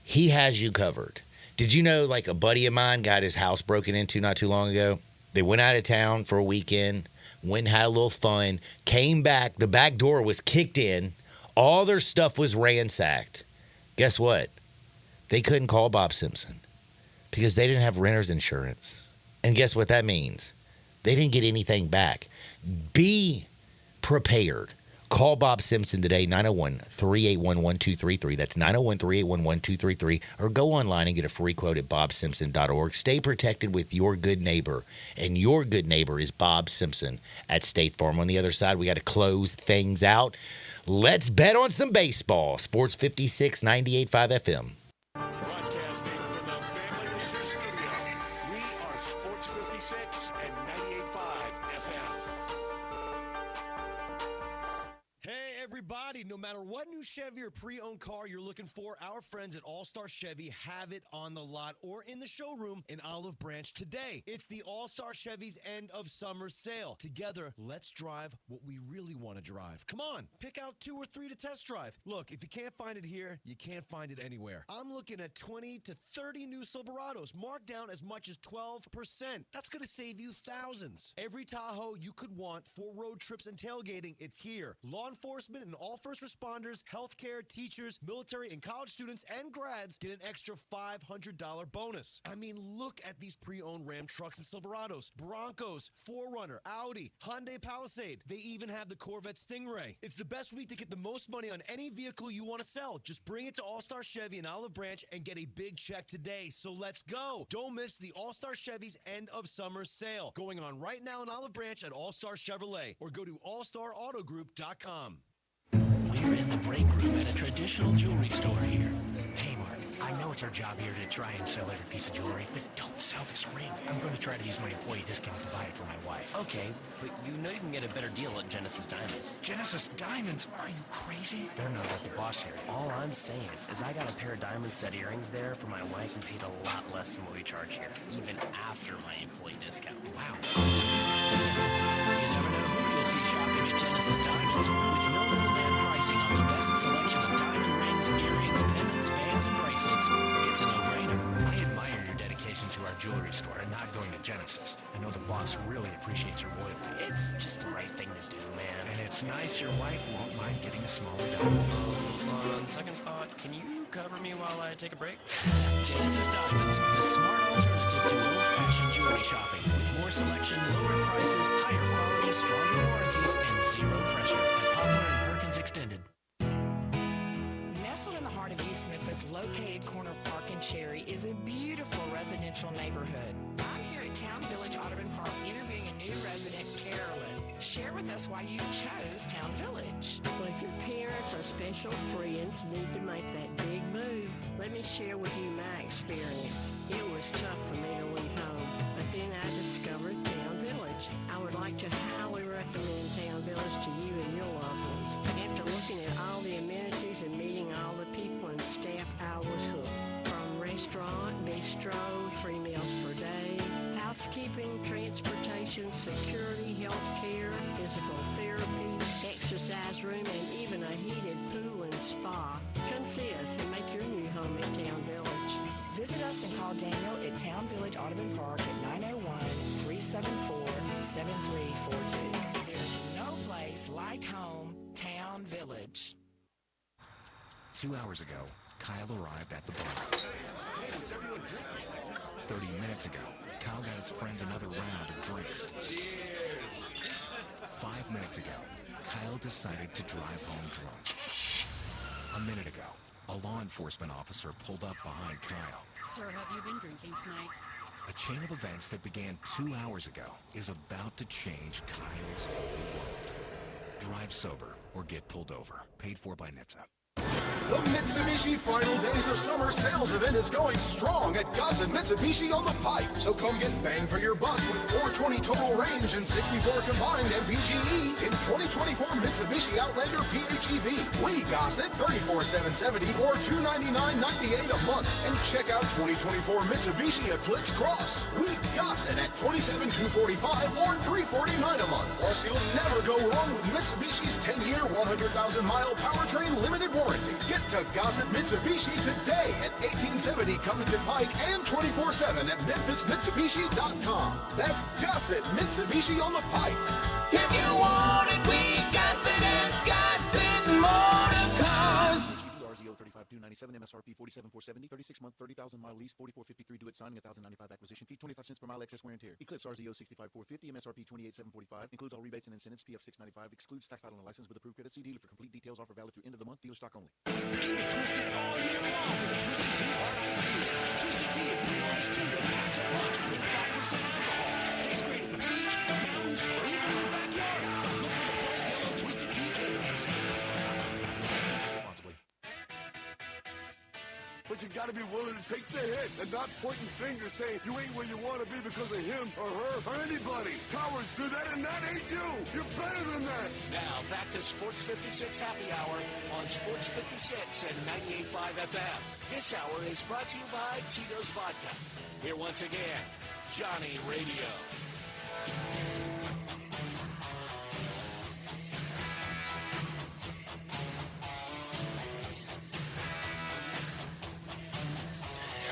he has you covered. Did you know, like, a buddy of mine got his house broken into not too long ago? They went out of town for a weekend, went and had a little fun, came back, the back door was kicked in, all their stuff was ransacked. Guess what? They couldn't call Bob Simpson because they didn't have renter's insurance. And guess what that means? They didn't get anything back. Be prepared. Call Bob Simpson today, 901-381-1233. That's 901-381-1233. Or go online and get a free quote at bobsimpson.org. Stay protected with your good neighbor. And your good neighbor is Bob Simpson at State Farm. On the other side, we got to close things out. Let's bet on some baseball. Sports 56, 98.5 FM. Broadcasting from the Family Leisure Studio, we are Sports 56 and 98.5 FM. Hey everybody, no matter what new Chevy or pre-owned car you're looking for, our friends at All-Star Chevy have it on the lot or in the showroom in Olive Branch today. It's the All-Star Chevy's end of summer sale. Together, let's drive what we really want to drive. Come on, pick out 2 or 3 to test drive. Look, if you can't find it here, you can't find it anywhere. I'm looking at 20 to 30 new Silverados, marked down as much as 12%. That's going to save you thousands. Every Tahoe you could want for road trips and tailgating, it's here. Law enforcement and all first responders, healthcare, teachers, military, and college students and grads get an extra $500 bonus. I mean, look at these pre-owned Ram trucks and Silverados, Broncos, 4Runner, Audi, Hyundai Palisade. They even have the Corvette Stingray. It's the best week to get the most money on any vehicle you want to sell. Just bring it to All-Star Chevy in Olive Branch and get a big check today. So let's go. Don't miss the All-Star Chevy's end of summer sale going on right now in Olive Branch at All-Star Chevrolet, or go to allstarautogroup.com. We're in the break room at a traditional jewelry store here. Hey, Mark, I know it's our job here to try and sell every piece of jewelry, but don't sell this ring. I'm going to try to use my employee discount to buy it for my wife. Okay, but you know you can get a better deal at Genesis Diamonds. Genesis Diamonds? Are you crazy? They're not like the boss here. All I'm saying is I got a pair of diamond set earrings there for my wife and paid a lot less than what we charge here, even after my employee discount. Wow. You never know who you'll see shopping at Genesis Diamonds with no middleman pricing on the best boss really appreciates your loyalty. It's just the right thing to do, man. And it's nice your wife won't mind getting a smaller diamond. On second thought, can you cover me while I take a break? Genesis Diamonds, the smart alternative to old-fashioned jewelry shopping. With more selection, lower prices, higher quality, stronger warranties, and zero pressure. At Poplar and Perkins Extended. Nestled in the heart of East Memphis, located corner of Park and Cherry, is a beautiful residential neighborhood. I'm here at Town Village Audubon Park interviewing a new resident, Carolyn. Share with us why you chose Town Village. Well, if your parents or special friends need to make that big move, let me share with you my experience. It was tough for me to leave home, but then I discovered Town Village. I would like to highly recommend Town Village to you and your loved ones. After looking at all the amenities and meeting all the people and staff, I was hooked. From restaurant, bistro, 3 meals per day, housekeeping, transportation, security, health care, physical therapy, exercise room, and even a heated pool and spa. Come see us and make your new home in Town Village. Visit us and call Daniel at Town Village Audubon Park at 901-374-7342. There's no place like home, Town Village. 2 hours ago, Kyle arrived at the bar. 30 minutes ago, Kyle got his friends another round of drinks. Cheers! 5 minutes ago, Kyle decided to drive home drunk. A minute ago, a law enforcement officer pulled up behind Kyle. Sir, have you been drinking tonight? A chain of events that began 2 hours ago is about to change Kyle's whole world. Drive sober or get pulled over. Paid for by NHTSA. The Mitsubishi Final Days of Summer sales event is going strong at Gossett Mitsubishi on the Pike. So come get bang for your buck with 420 total range and 64 combined MPGe in 2024 Mitsubishi Outlander PHEV. We Gossett $34,770 or $299.98 a month. And check out 2024 Mitsubishi Eclipse Cross. We Gossett at $27,245 or $349 a month. Plus, you'll never go wrong with Mitsubishi's 10-year, 100,000-mile powertrain limited warranty. Get to Gossett Mitsubishi today at 1870 Covington Pike and 24/7 at MemphisMitsubishi.com. That's Gossett Mitsubishi on the Pike. If you want it, we got it and Gossett Motor Cars. RZO 35,297 MSRP 47,470 36-month 30,000-mile lease 44,53 do it signing 1,095 acquisition fee 25 cents per mile excess wear and tear. Eclipse RZO 65,450 MSRP 28,745 includes all rebates and incentives PF 695 excludes tax title and license with approved credit. See dealer for complete details. Offer valid through end of the month. Dealer stock only. Keep it twisted all year long with Twisted Tea Hard Iced Tea. Twisted Tea is real iced tea that packs a punch with 5% alcohol. Tastes great at the beach, the mountains, or even in the backyard. Look for the bright yellow Twisted Tea flavors. Responsibly. But you gotta be willing to take the hit and not pointing fingers saying you ain't where you want to be because of him or her or anybody. Cowards do that and that ain't you. You're better than that. Now back to Sports 56 Happy Hour on Sports 56 and 98.5 FM. This hour is brought to you by Tito's Vodka. Here once again, Johnny Radio.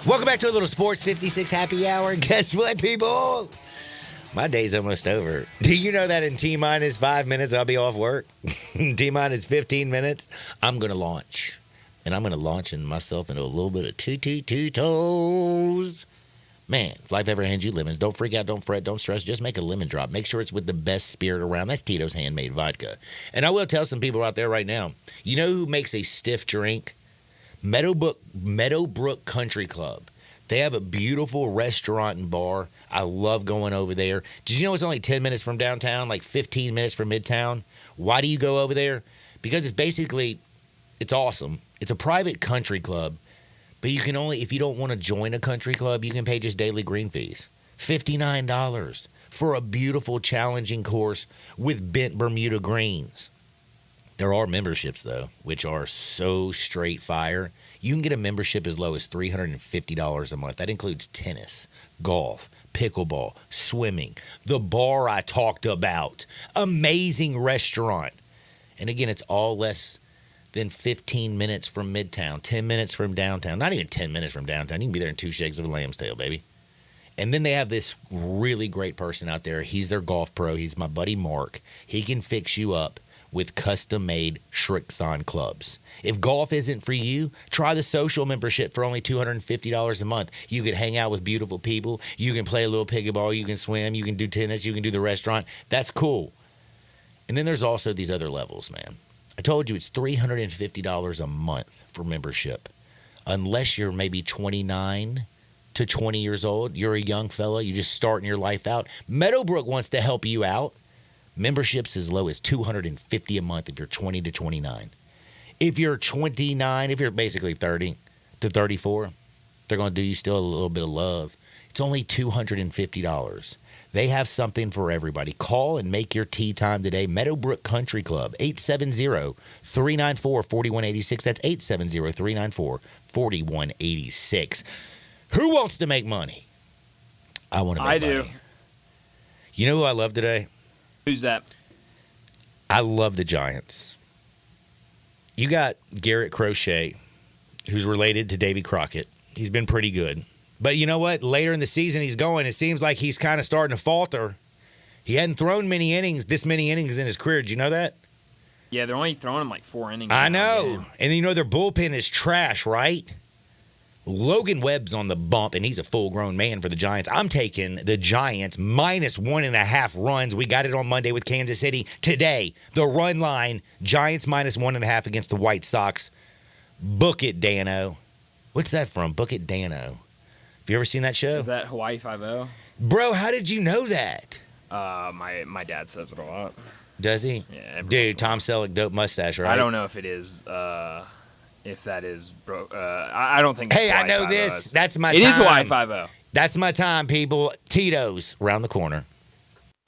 Welcome back to a little Sports 56 Happy Hour. Guess what, people? My day's almost over. Do you know that in T-minus 5 minutes, I'll be off work? T-minus 15 minutes, I'm going to launch. And I'm going to launch myself into a little bit of toes. Man, if life ever hands you lemons, don't freak out, don't fret, don't stress. Just make a lemon drop. Make sure it's with the best spirit around. That's Tito's Handmade Vodka. And I will tell some people out there right now, you know who makes a stiff drink? Meadowbrook Country Club. They have a beautiful restaurant and bar. I love going over there. Did you know it's only 10 minutes from downtown, like 15 minutes from Midtown? Why do you go over there? Because it's awesome. It's a private country club, but you can only, if you don't want to join a country club, you can pay just daily green fees. $59 for a beautiful, challenging course with bent Bermuda greens. There are memberships, though, which are so straight fire. You can get a membership as low as $350 a month. That includes tennis, golf, pickleball, swimming, the bar I talked about, amazing restaurant. And again, it's all less than 15 minutes from Midtown, 10 minutes from downtown, not even 10 minutes from downtown. You can be there in 2 shakes of a lamb's tail, baby. And then they have this really great person out there. He's their golf pro. He's my buddy Mark. He can fix you up with custom-made Srixon clubs. If golf isn't for you, try the social membership for only $250 a month. You can hang out with beautiful people. You can play a little pickleball. You can swim. You can do tennis. You can do the restaurant. That's cool. And then there's also these other levels, man. I told you it's $350 a month for membership. Unless you're maybe 29 to 20 years old, you're a young fella, you're just starting your life out. Meadowbrook wants to help you out. Memberships as low as $250 a month if you're 20 to 29. If you're 29, if you're basically 30 to 34, they're going to do you still a little bit of love. It's only $250. They have something for everybody. Call and make your tee time today. Meadowbrook Country Club, 870-394-4186. That's 870-394-4186. Who wants to make money? I want to make money. I do. You know who I love today? Who's that? I love the Giants. You got Garrett Crochet, who's related to Davy Crockett. He's been pretty good. But you know what? Later in the season he's going, it seems like he's kind of starting to falter. He hadn't thrown many innings in his career. Did you know that? Yeah, they're only throwing him like 4 innings. I know. And you know their bullpen is trash, right? Logan Webb's on the bump, and he's a full-grown man for the Giants. I'm taking the Giants minus 1.5 runs. We got it on Monday with Kansas City. Today, the run line, Giants minus 1.5 against the White Sox. Book it, Dano. What's that from? Book it, Dano. Have you ever seen that show? Is that Hawaii 5-0? Bro, how did you know that? My dad says it a lot. Does he? Yeah. Dude, Tom Selleck, dope mustache, right? I don't know if it is. If that is, bro. I don't think. Hey, it's I know 5-0. this. That's my It time. is Hawaii 5-0. That's my time, people. Tito's around the corner.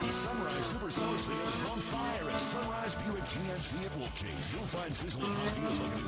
Sunrise Super Summer Sale is on fire at Sunrise Buick GMC at Wolf Chase. You'll find sizzling hot deals like